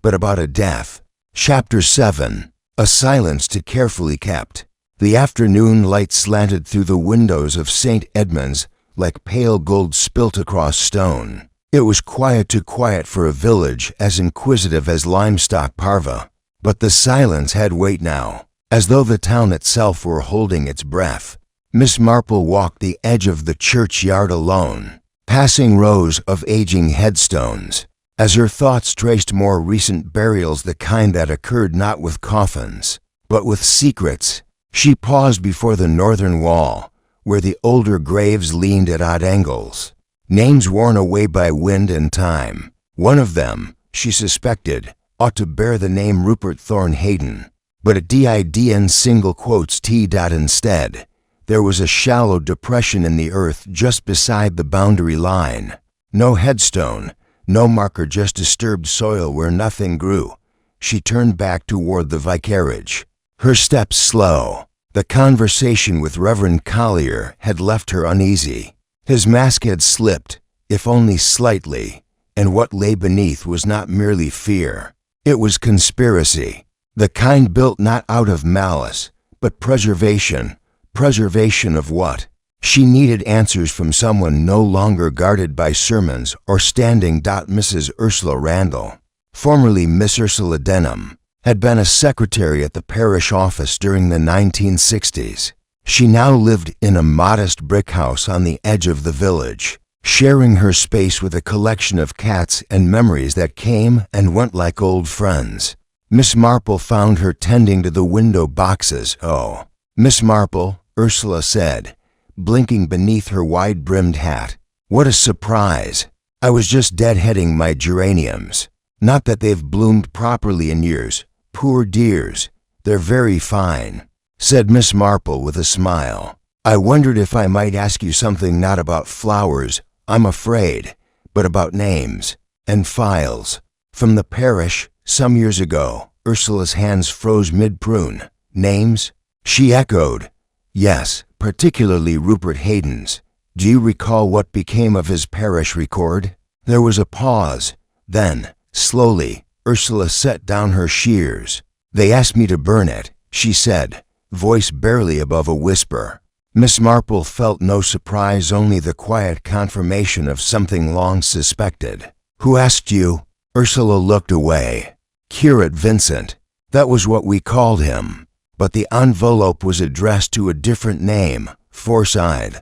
but about a death. Chapter 7. A silence too carefully kept. The afternoon light slanted through the windows of St. Edmund's like pale gold spilt across stone. It was too quiet for a village as inquisitive as Limestock Parva, but the silence had weight now, as though the town itself were holding its breath. Miss Marple walked the edge of the churchyard alone, passing rows of aging headstones. As her thoughts traced more recent burials, the kind that occurred not with coffins, but with secrets, she paused before the northern wall, where the older graves leaned at odd angles. Names worn away by wind and time. One of them, she suspected, ought to bear the name Rupert Thorne Hayden, but it did in single quotes T. Instead. There was a shallow depression in the earth just beside the boundary line. No headstone, no marker, just disturbed soil where nothing grew. She turned back toward the vicarage, her steps slow. The conversation with Reverend Collier had left her uneasy. His mask had slipped, if only slightly, and what lay beneath was not merely fear. It was conspiracy, the kind built not out of malice, but preservation. Preservation of what? She needed answers from someone no longer guarded by sermons or standing. Mrs. Ursula Randall, formerly Miss Ursula Denham, had been a secretary at the parish office during the 1960s. She now lived in a modest brick house on the edge of the village, sharing her space with a collection of cats and memories that came and went like old friends. Miss Marple found her tending to the window boxes. "Oh, Miss Marple," Ursula said, blinking beneath her wide-brimmed hat. "What a surprise! I was just deadheading my geraniums. Not that they've bloomed properly in years. Poor dears, they're very fine," said Miss Marple with a smile. "I wondered if I might ask you something, not about flowers, I'm afraid, but about names and files. From the parish, some years ago." Ursula's hands froze mid-prune. "Names?" She echoed. "Yes, particularly Rupert Hayden's. Do you recall what became of his parish record?" There was a pause. Then, slowly, Ursula set down her shears. "They asked me to burn it," she said, voice barely above a whisper. Miss Marple felt no surprise, only the quiet confirmation of something long suspected. "Who asked you?" Ursula looked away. "Curate Vincent. That was what we called him. But the envelope was addressed to a different name, Forsyth.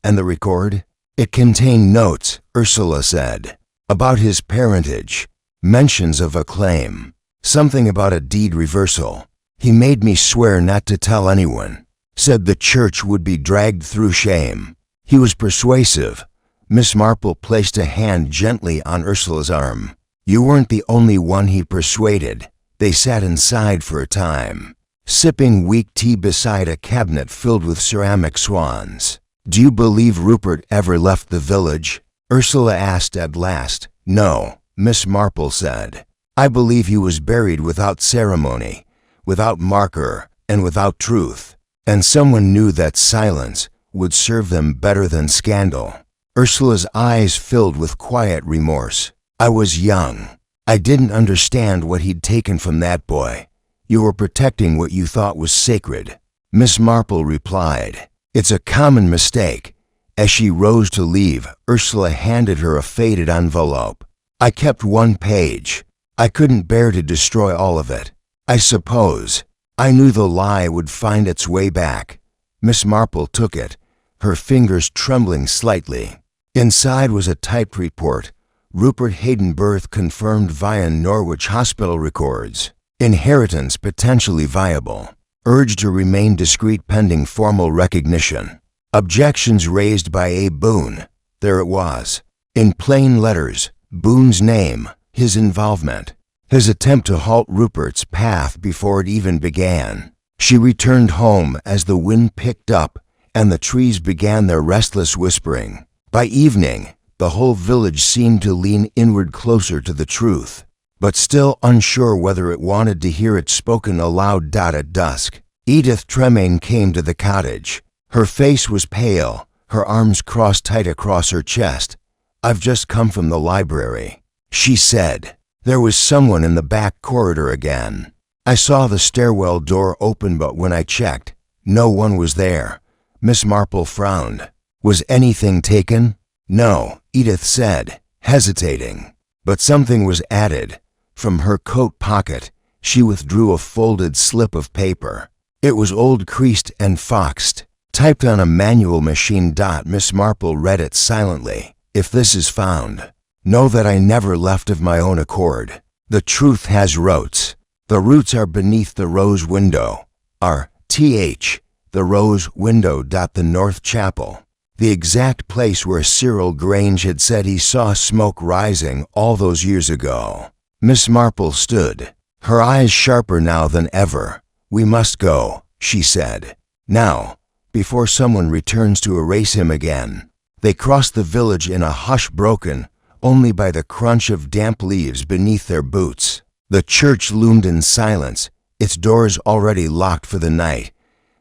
And the record? It contained notes," Ursula said, "about his parentage, mentions of a claim, something about a deed reversal. He made me swear not to tell anyone, said the church would be dragged through shame. He was persuasive." Miss Marple placed a hand gently on Ursula's arm. "You weren't the only one he persuaded." They sat inside for a time, sipping weak tea beside a cabinet filled with ceramic swans. "Do you believe Rupert ever left the village?" Ursula asked at last. "No," Miss Marple said. "I believe he was buried without ceremony, without marker, and without truth. And someone knew that silence would serve them better than scandal." Ursula's eyes filled with quiet remorse. "I was young. I didn't understand what he'd taken from that boy. You were protecting what you thought was sacred." Miss Marple replied, "It's a common mistake." As she rose to leave, Ursula handed her a faded envelope. "I kept one page. I couldn't bear to destroy all of it. I suppose," I knew the lie would find its way back. Miss Marple took it, her fingers trembling slightly. Inside was a typed report. Rupert Hayden birth confirmed via Norwich hospital records. Inheritance potentially viable. Urged to remain discreet pending formal recognition. Objections raised by A. Boone. There it was. In plain letters, Boone's name, his involvement, his attempt to halt Rupert's path before it even began. She returned home as the wind picked up and the trees began their restless whispering. By evening, the whole village seemed to lean inward closer to the truth, but still unsure whether it wanted to hear it spoken aloud. At dusk, Edith Tremaine came to the cottage. Her face was pale, her arms crossed tight across her chest. "I've just come from the library," she said. "There was someone in the back corridor again. I saw the stairwell door open, but when I checked, no one was there." Miss Marple frowned. "Was anything taken?" "No," Edith said, hesitating. But something was added. From her coat pocket, she withdrew a folded slip of paper. It was old creased and foxed, typed on a manual machine. Miss Marple read it silently. "If this is found, know that I never left of my own accord. The truth has roots. The roots are beneath the rose window. The rose window. The north chapel. The exact place where Cyril Grange had said he saw smoke rising all those years ago." Miss Marple stood, her eyes sharper now than ever. "We must go," she said. "Now, before someone returns to erase him again." They crossed the village in a hush broken only by the crunch of damp leaves beneath their boots. The church loomed in silence, its doors already locked for the night.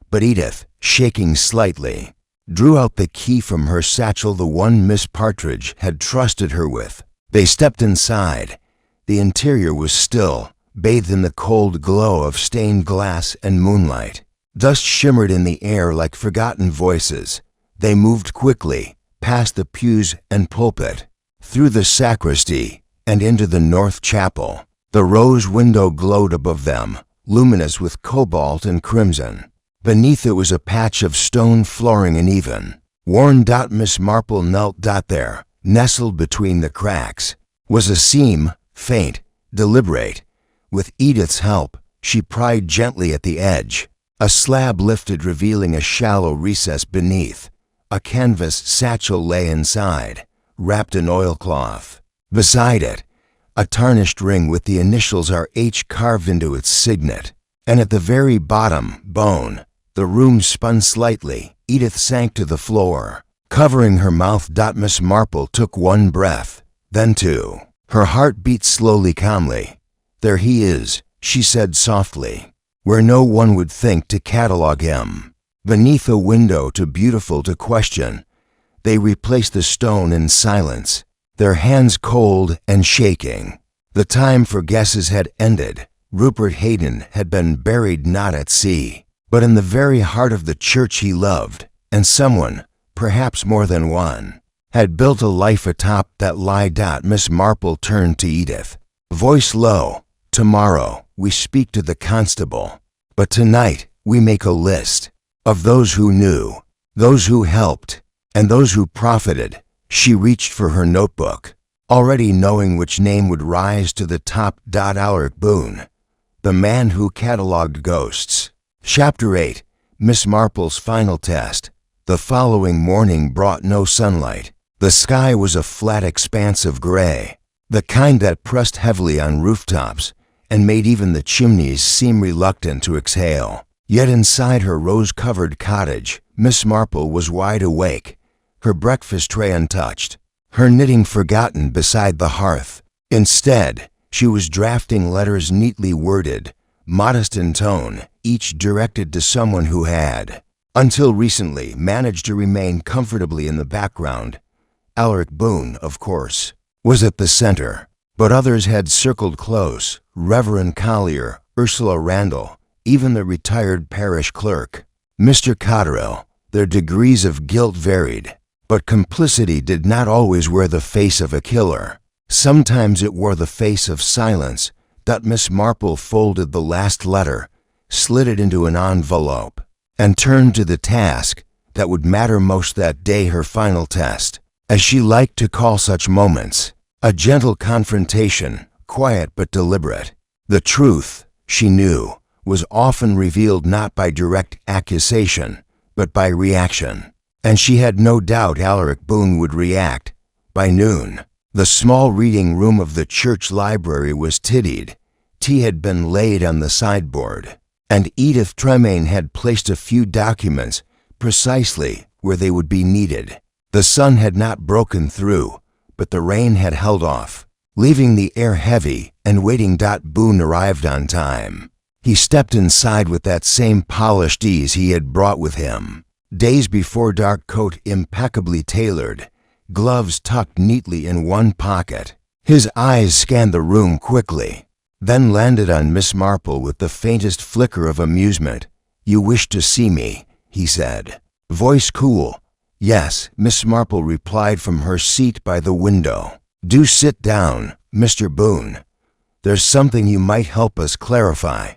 But Edith, shaking slightly, drew out the key from her satchel, the one Miss Partridge had trusted her with. They stepped inside. The interior was still, bathed in the cold glow of stained glass and moonlight. Dust shimmered in the air like forgotten voices. They moved quickly, past the pews and pulpit, through the sacristy, and into the north chapel. The rose window glowed above them, luminous with cobalt and crimson. Beneath it was a patch of stone flooring, uneven, worn. Miss Marple knelt. There, nestled between the cracks, was a seam, faint, deliberate. With Edith's help, she pried gently at the edge. A slab lifted, revealing a shallow recess beneath. A canvas satchel lay inside, wrapped in oilcloth. Beside it, a tarnished ring with the initials RH carved into its signet. And at the very bottom, bone. The room spun slightly. Edith sank to the floor, covering her mouth. Miss Marple took one breath, then two. Her heart beat slowly, calmly. "There he is," she said softly, "where no one would think to catalog him. Beneath a window too beautiful to question." They replaced the stone in silence, their hands cold and shaking. The time for guesses had ended. Rupert Hayden had been buried not at sea, but in the very heart of the church he loved, and someone, perhaps more than one, had built a life atop that lie. Miss Marple turned to Edith, voice low. "Tomorrow we speak to the constable, but tonight we make a list of those who knew, those who helped, and those who profited." She reached for her notebook, already knowing which name would rise to the top. Alaric Boone, the man who catalogued ghosts. Chapter 8. Miss Marple's final test. The following morning brought no sunlight. The sky was a flat expanse of gray, the kind that pressed heavily on rooftops and made even the chimneys seem reluctant to exhale. Yet inside her rose-covered cottage, Miss Marple was wide awake, her breakfast tray untouched, her knitting forgotten beside the hearth. Instead, she was drafting letters neatly worded, modest in tone, each directed to someone who had, until recently, managed to remain comfortably in the background. Alaric Boone, of course, was at the center, but others had circled close: Reverend Collier, Ursula Randall, even the retired parish clerk, Mr. Cotterill. Their degrees of guilt varied, but complicity did not always wear the face of a killer. Sometimes it wore the face of silence. Miss Marple folded the last letter, slid it into an envelope, and turned to the task that would matter most that day, her final test. As she liked to call such moments, a gentle confrontation, quiet but deliberate. The truth, she knew, was often revealed not by direct accusation, but by reaction. And she had no doubt Alaric Boone would react. By noon, the small reading room of the church library was tidied. Tea had been laid on the sideboard, and Edith Tremaine had placed a few documents precisely where they would be needed. The sun had not broken through, but the rain had held off, leaving the air heavy and waiting. Boone arrived on time. He stepped inside with that same polished ease he had brought with him days before, dark coat impeccably tailored, gloves tucked neatly in one pocket. His eyes scanned the room quickly, then landed on Miss Marple with the faintest flicker of amusement. "You wish to see me," he said, voice cool. "Yes," Miss Marple replied from her seat by the window. "Do sit down, Mr. Boone. There's something you might help us clarify."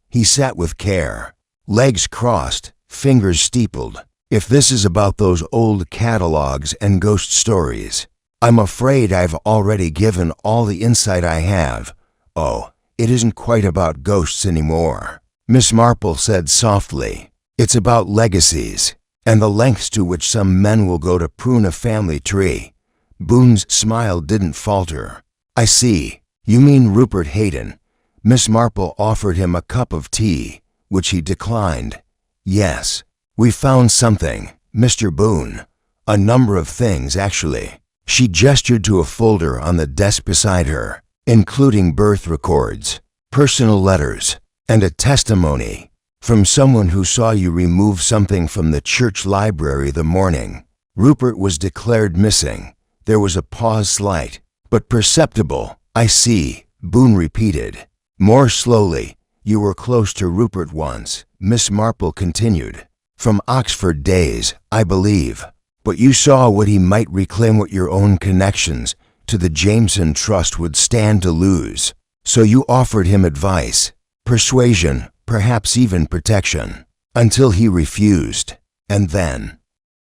He sat with care, legs crossed, fingers steepled. "If this is about those old catalogues and ghost stories, I'm afraid I've already given all the insight I have." "Oh, it isn't quite about ghosts anymore," Miss Marple said softly. "It's about legacies, and the lengths to which some men will go to prune a family tree." Boone's smile didn't falter. "I see. You mean Rupert Hayden." Miss Marple offered him a cup of tea, which he declined. "Yes, we found something, Mr. Boone. A number of things, actually." She gestured to a folder on the desk beside her, including birth records, personal letters, and a testimony from someone who saw you remove something from the church library the morning Rupert was declared missing. There was a pause, slight but perceptible. "I see," Boone repeated, more slowly. "You were close to Rupert once," Miss Marple continued. "From Oxford days, I believe. But you saw what he might reclaim, what your own connections to the Jameson Trust would stand to lose. So you offered him advice, persuasion, perhaps even protection, until he refused. And then—"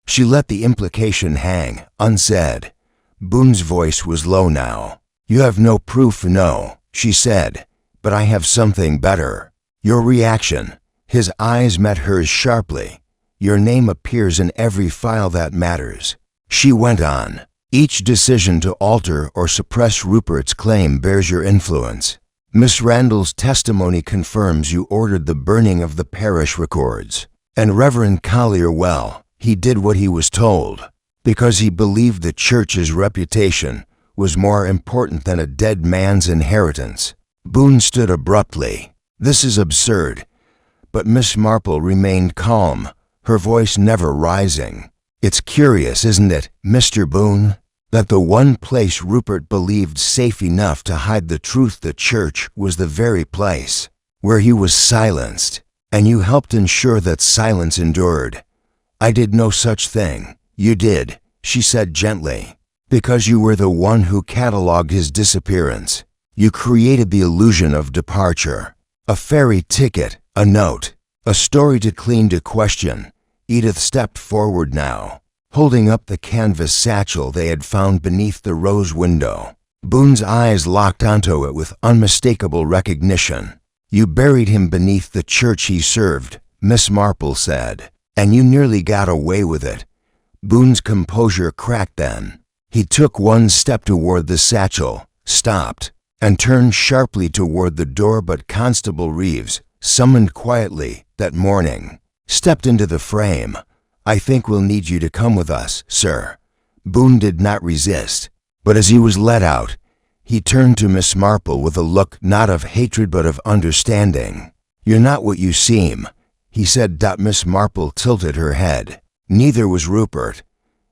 She let the implication hang, unsaid. Boone's voice was low now. "You have no proof, no," she said, "but I have something better. Your reaction." His eyes met hers sharply. "Your name appears in every file that matters," she went on. "Each decision to alter or suppress Rupert's claim bears your influence. Miss Randall's testimony confirms you ordered the burning of the parish records. And Reverend Collier, well, he did what he was told, because he believed the church's reputation was more important than a dead man's inheritance." Boone stood abruptly. "This is absurd." But Miss Marple remained calm, her voice never rising. "It's curious, isn't it, Mr. Boone, that the one place Rupert believed safe enough to hide the truth, the church, was the very place where he was silenced, and you helped ensure that silence endured." "I did no such thing." "You did," she said gently, "because you were the one who catalogued his disappearance. You created the illusion of departure, a ferry ticket, a note, a story to clean to question." Edith stepped forward now, holding up the canvas satchel they had found beneath the rose window. Boone's eyes locked onto it with unmistakable recognition. "You buried him beneath the church he served," Miss Marple said, "and you nearly got away with it." Boone's composure cracked then. He took one step toward the satchel, stopped, and turned sharply toward the door, but Constable Reeves, summoned quietly that morning, stepped into the frame. "I think we'll need you to come with us, sir." Boone did not resist, but as he was led out, he turned to Miss Marple with a look not of hatred but of understanding. "You're not what you seem," he said. Miss Marple tilted her head. Neither was Rupert.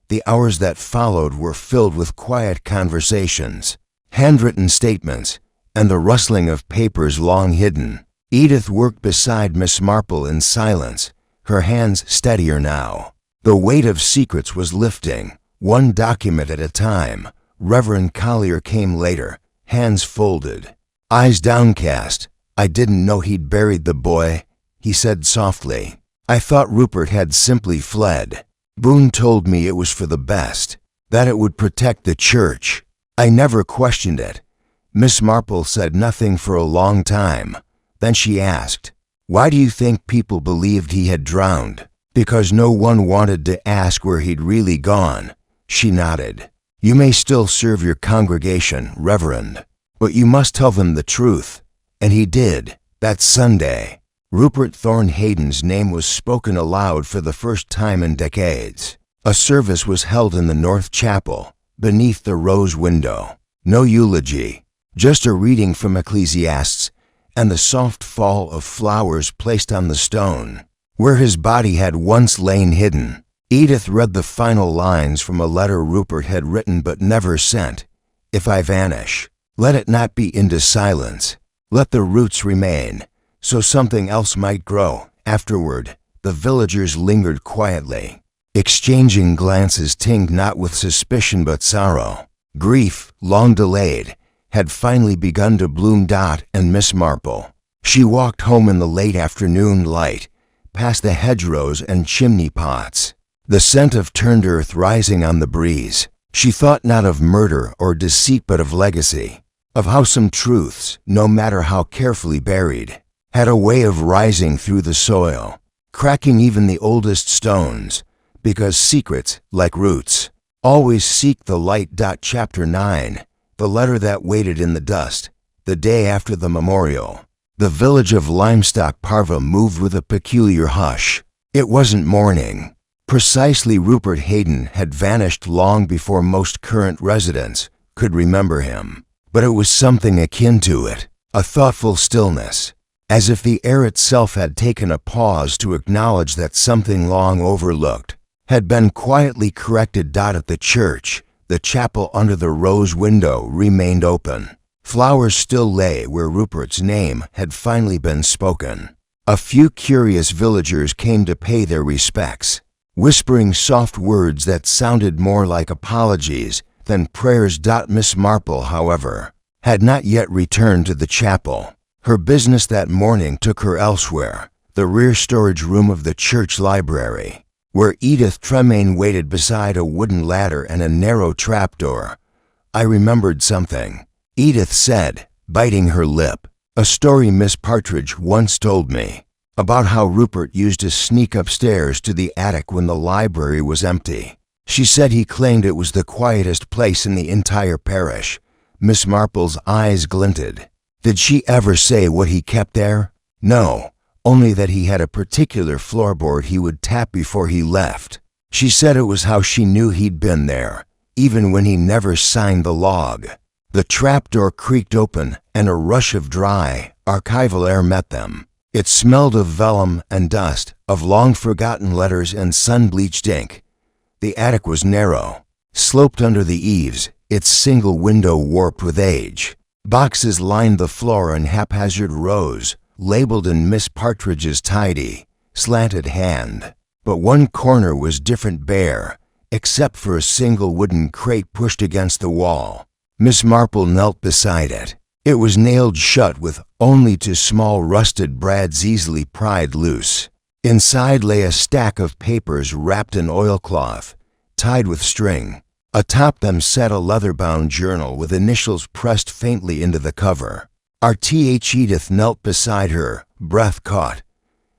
The hours that followed were filled with quiet conversations, handwritten statements, and the rustling of papers long hidden. Edith worked beside Miss Marple in silence, her hands steadier now. The weight of secrets was lifting, one document at a time. Reverend Collier came later, hands folded, eyes downcast. "I didn't know he'd buried the boy," he said softly. I thought Rupert had simply fled. Boone told me it was for the best, that it would protect the church. I never questioned it. Miss Marple said nothing for a long time. Then she asked, "Why do you think people believed he had drowned?" "Because no one wanted to ask where he'd really gone." She nodded. "You may still serve your congregation, Reverend, but you must tell them the truth." And he did, that Sunday. Rupert Thorne Hayden's name was spoken aloud for the first time in decades. A service was held in the North Chapel, beneath the rose window. No eulogy, just a reading from Ecclesiastes and the soft fall of flowers placed on the stone, where his body had once lain hidden. Edith read the final lines from a letter Rupert had written but never sent. "If I vanish, let it not be into silence. Let the roots remain, so something else might grow." Afterward, the villagers lingered quietly, exchanging glances tinged not with suspicion but sorrow. Grief, long delayed, had finally begun to bloom. And Miss Marple. She walked home in the late afternoon light, past the hedgerows and chimney pots, the scent of turned earth rising on the breeze. She thought not of murder or deceit but of legacy, of how some truths, no matter how carefully buried, had a way of rising through the soil, cracking even the oldest stones, because secrets, like roots, always seek the light. Chapter 9, the letter that waited in the dust. The day after the memorial, the village of Limestock Parva moved with a peculiar hush. It wasn't mourning. Precisely, Rupert Hayden had vanished long before most current residents could remember him. But it was something akin to it, a thoughtful stillness, as if the air itself had taken a pause to acknowledge that something long overlooked had been quietly corrected. At the church, the chapel under the rose window remained open. Flowers still lay where Rupert's name had finally been spoken. A few curious villagers came to pay their respects, whispering soft words that sounded more like apologies than prayers. Miss Marple, however, had not yet returned to the chapel. Her business that morning took her elsewhere, the rear storage room of the church library, where Edith Tremaine waited beside a wooden ladder and a narrow trapdoor. "I remembered something," Edith said, biting her lip. "A story Miss Partridge once told me, about how Rupert used to sneak upstairs to the attic when the library was empty. She said he claimed it was the quietest place in the entire parish." Miss Marple's eyes glinted. "Did she ever say what he kept there?" "No, only that he had a particular floorboard he would tap before he left. She said it was how she knew he'd been there, even when he never signed the log." The trapdoor creaked open, and a rush of dry, archival air met them. It smelled of vellum and dust, of long-forgotten letters and sun-bleached ink. The attic was narrow, sloped under the eaves, its single window warped with age. Boxes lined the floor in haphazard rows, labeled in Miss Partridge's tidy, slanted hand. But one corner was different, bare, except for a single wooden crate pushed against the wall. Miss Marple knelt beside it. It was nailed shut with only two small rusted brads easily pried loose. Inside lay a stack of papers wrapped in oilcloth, tied with string. Atop them sat a leather-bound journal with initials pressed faintly into the cover. RTH. Edith knelt beside her, breath caught.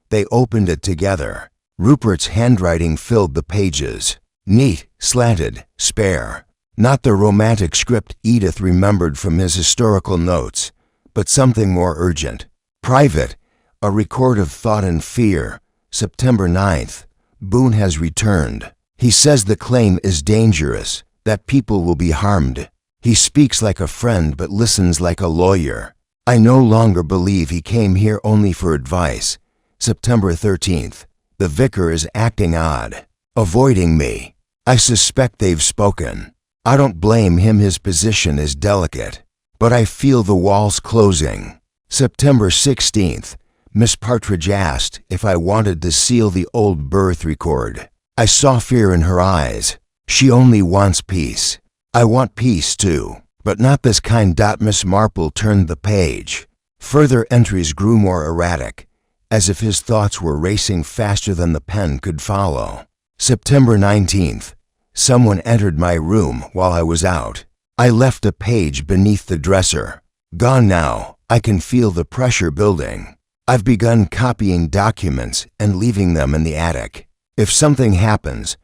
They opened it together. Rupert's handwriting filled the pages. Neat, slanted, spare. Not the romantic script Edith remembered from his historical notes, but something more urgent. Private, a record of thought and fear. September 9th. Boone has returned. He says the claim is dangerous, that people will be harmed. He speaks like a friend but listens like a lawyer. I no longer believe he came here only for advice. September 13th. The vicar is acting odd, avoiding me. I suspect they've spoken. I don't blame him, his position is delicate, but I feel the walls closing. September 16th. Miss Partridge asked if I wanted to seal the old birth record. I saw fear in her eyes. She only wants peace. I want peace too, but not this kind. Miss Marple turned the page. Further entries grew more erratic. as if his thoughts were racing faster than the pen could follow. September 19th. Someone entered my room while I was out. I left a page beneath the dresser. Gone now. I can feel the pressure building. I've begun copying documents and leaving them in the attic. If something happens,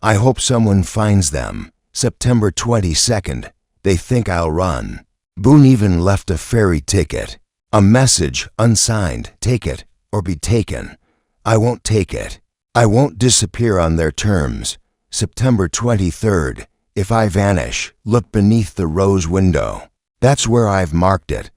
I hope someone finds them. September 22nd. They think I'll run. Boone even left a ferry ticket. A message, unsigned, take it or be taken. I won't take it. I won't disappear on their terms. September 23rd. If I vanish, look beneath the rose window. That's where I've marked it.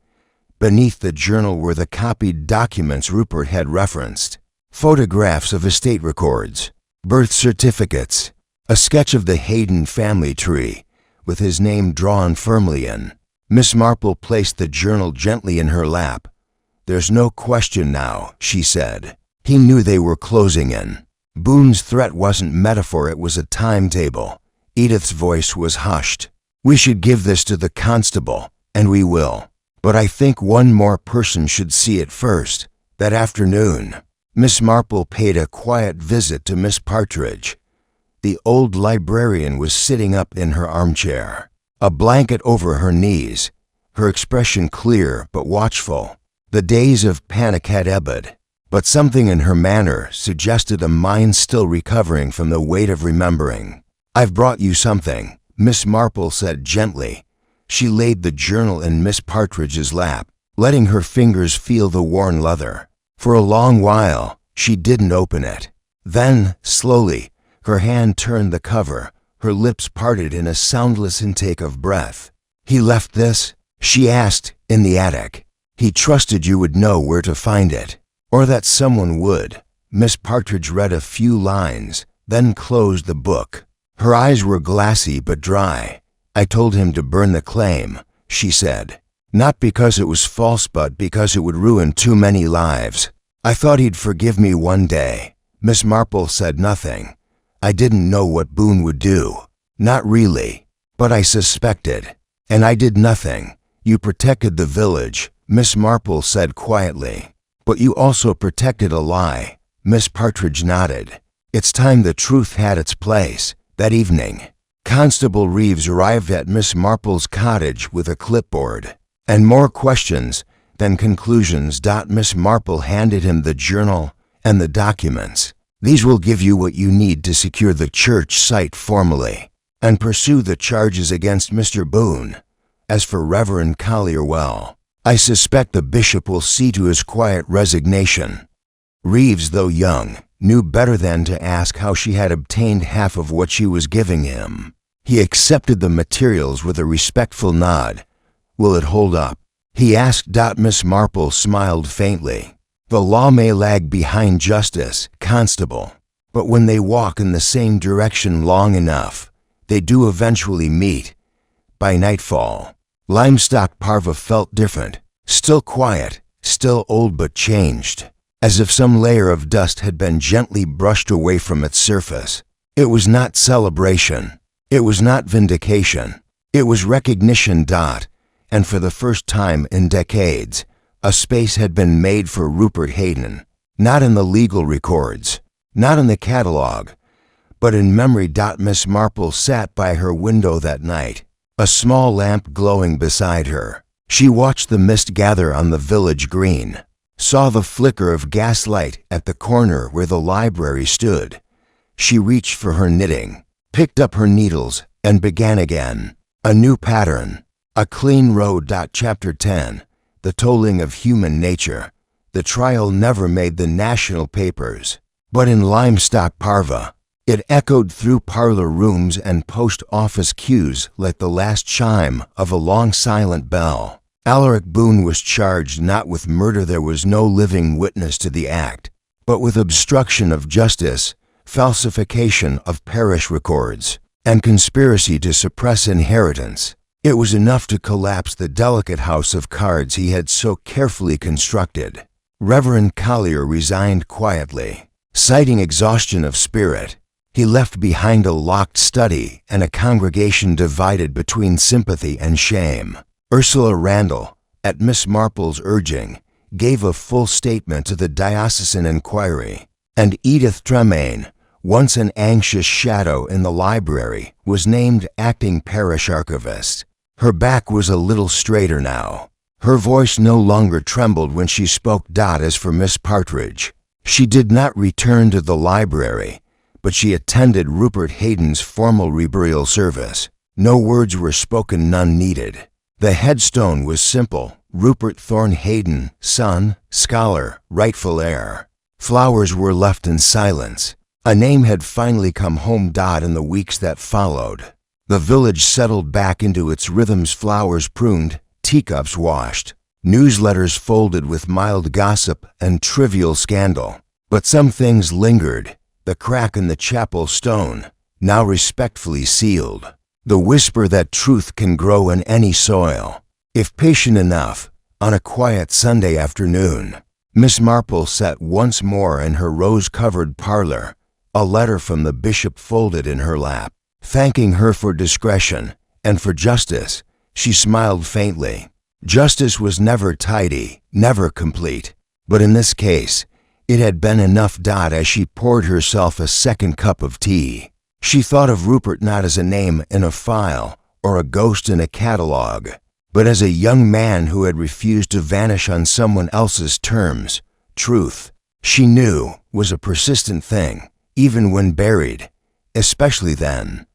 Beneath the journal were the copied documents Rupert had referenced. Photographs of estate records, birth certificates, a sketch of the Hayden family tree, with his name drawn firmly in. Miss Marple placed the journal gently in her lap. "There's no question now," she said. He knew they were closing in. Boone's threat wasn't metaphor, it was a timetable. Edith's voice was hushed. "We should give this to the constable, and we will. But I think one more person should see it first." That afternoon, Miss Marple paid a quiet visit to Miss Partridge. The old librarian was sitting up in her armchair, a blanket over her knees, her expression clear but watchful. The days of panic had ebbed, but something in her manner suggested a mind still recovering from the weight of remembering. "I've brought you something," Miss Marple said gently. She laid the journal in Miss Partridge's lap, letting her fingers feel the worn leather. For a long while, she didn't open it. Then, slowly, her hand turned the cover, her lips parted in a soundless intake of breath. "He left this?" she asked, "in the attic. He trusted you would know where to find it, or that someone would." Miss Partridge read a few lines, then closed the book. Her eyes were glassy but dry. "I told him to burn the claim," she said. "Not because it was false, but because it would ruin too many lives. I thought he'd forgive me one day." Miss Marple said nothing. "I didn't know what Boone would do. Not really. But I suspected. And I did nothing. You protected the village," Miss Marple said quietly. "But you also protected a lie." Miss Partridge nodded. "It's time the truth had its place." That evening, Constable Reeves arrived at Miss Marple's cottage with a clipboard. And more questions than conclusions. Miss Marple handed him the journal and the documents. "These will give you what you need to secure the church site formally and pursue the charges against Mr. Boone. As for Reverend Collier, well, I suspect the bishop will see to his quiet resignation." Reeves, though young, knew better than to ask how she had obtained half of what she was giving him. He accepted the materials with a respectful nod. "Will it hold up?" he asked. Miss Marple smiled faintly. "The law may lag behind justice, Constable, but when they walk in the same direction long enough, they do eventually meet." By nightfall, Limestock Parva felt different, still quiet, still old but changed, as if some layer of dust had been gently brushed away from its surface. It was not celebration. It was not vindication. It was recognition. And for the first time in decades, a space had been made for Rupert Hayden, not in the legal records, not in the catalogue, but in memory. Miss Marple sat by her window that night, a small lamp glowing beside her. She watched the mist gather on the village green, saw the flicker of gaslight at the corner where the library stood. She reached for her knitting, picked up her needles, and began again. A new pattern, a clean road. Chapter 10. The tolling of human nature. The trial never made the national papers, but in Limestock Parva, it echoed through parlor rooms and post office queues like the last chime of a long silent bell. Alaric Boone was charged not with murder, there was no living witness to the act, but with obstruction of justice, falsification of parish records, and conspiracy to suppress inheritance. It was enough to collapse the delicate house of cards he had so carefully constructed. Reverend Collier resigned quietly, citing exhaustion of spirit. He left behind a locked study and a congregation divided between sympathy and shame. Ursula Randall, at Miss Marple's urging, gave a full statement to the diocesan inquiry, and Edith Tremaine, once an anxious shadow in the library, was named acting parish archivist. Her back was a little straighter now. Her voice no longer trembled when she spoke. As for Miss Partridge, she did not return to the library, but she attended Rupert Hayden's formal reburial service. No words were spoken, none needed. The headstone was simple: Rupert Thorne Hayden, son, scholar, rightful heir. Flowers were left in silence. A name had finally come home. In the weeks that followed, the village settled back into its rhythms. Flowers pruned, teacups washed, newsletters folded with mild gossip and trivial scandal. But some things lingered. The crack in the chapel stone, now respectfully sealed. The whisper that truth can grow in any soil, if patient enough. On a quiet Sunday afternoon, Miss Marple sat once more in her rose-covered parlor, a letter from the bishop folded in her lap. Thanking her for discretion and for justice, she smiled faintly. Justice was never tidy, never complete, but in this case, it had been enough. As she poured herself a second cup of tea, she thought of Rupert not as a name in a file or a ghost in a catalogue, but as a young man who had refused to vanish on someone else's terms. Truth, she knew, was a persistent thing, even when buried, especially then.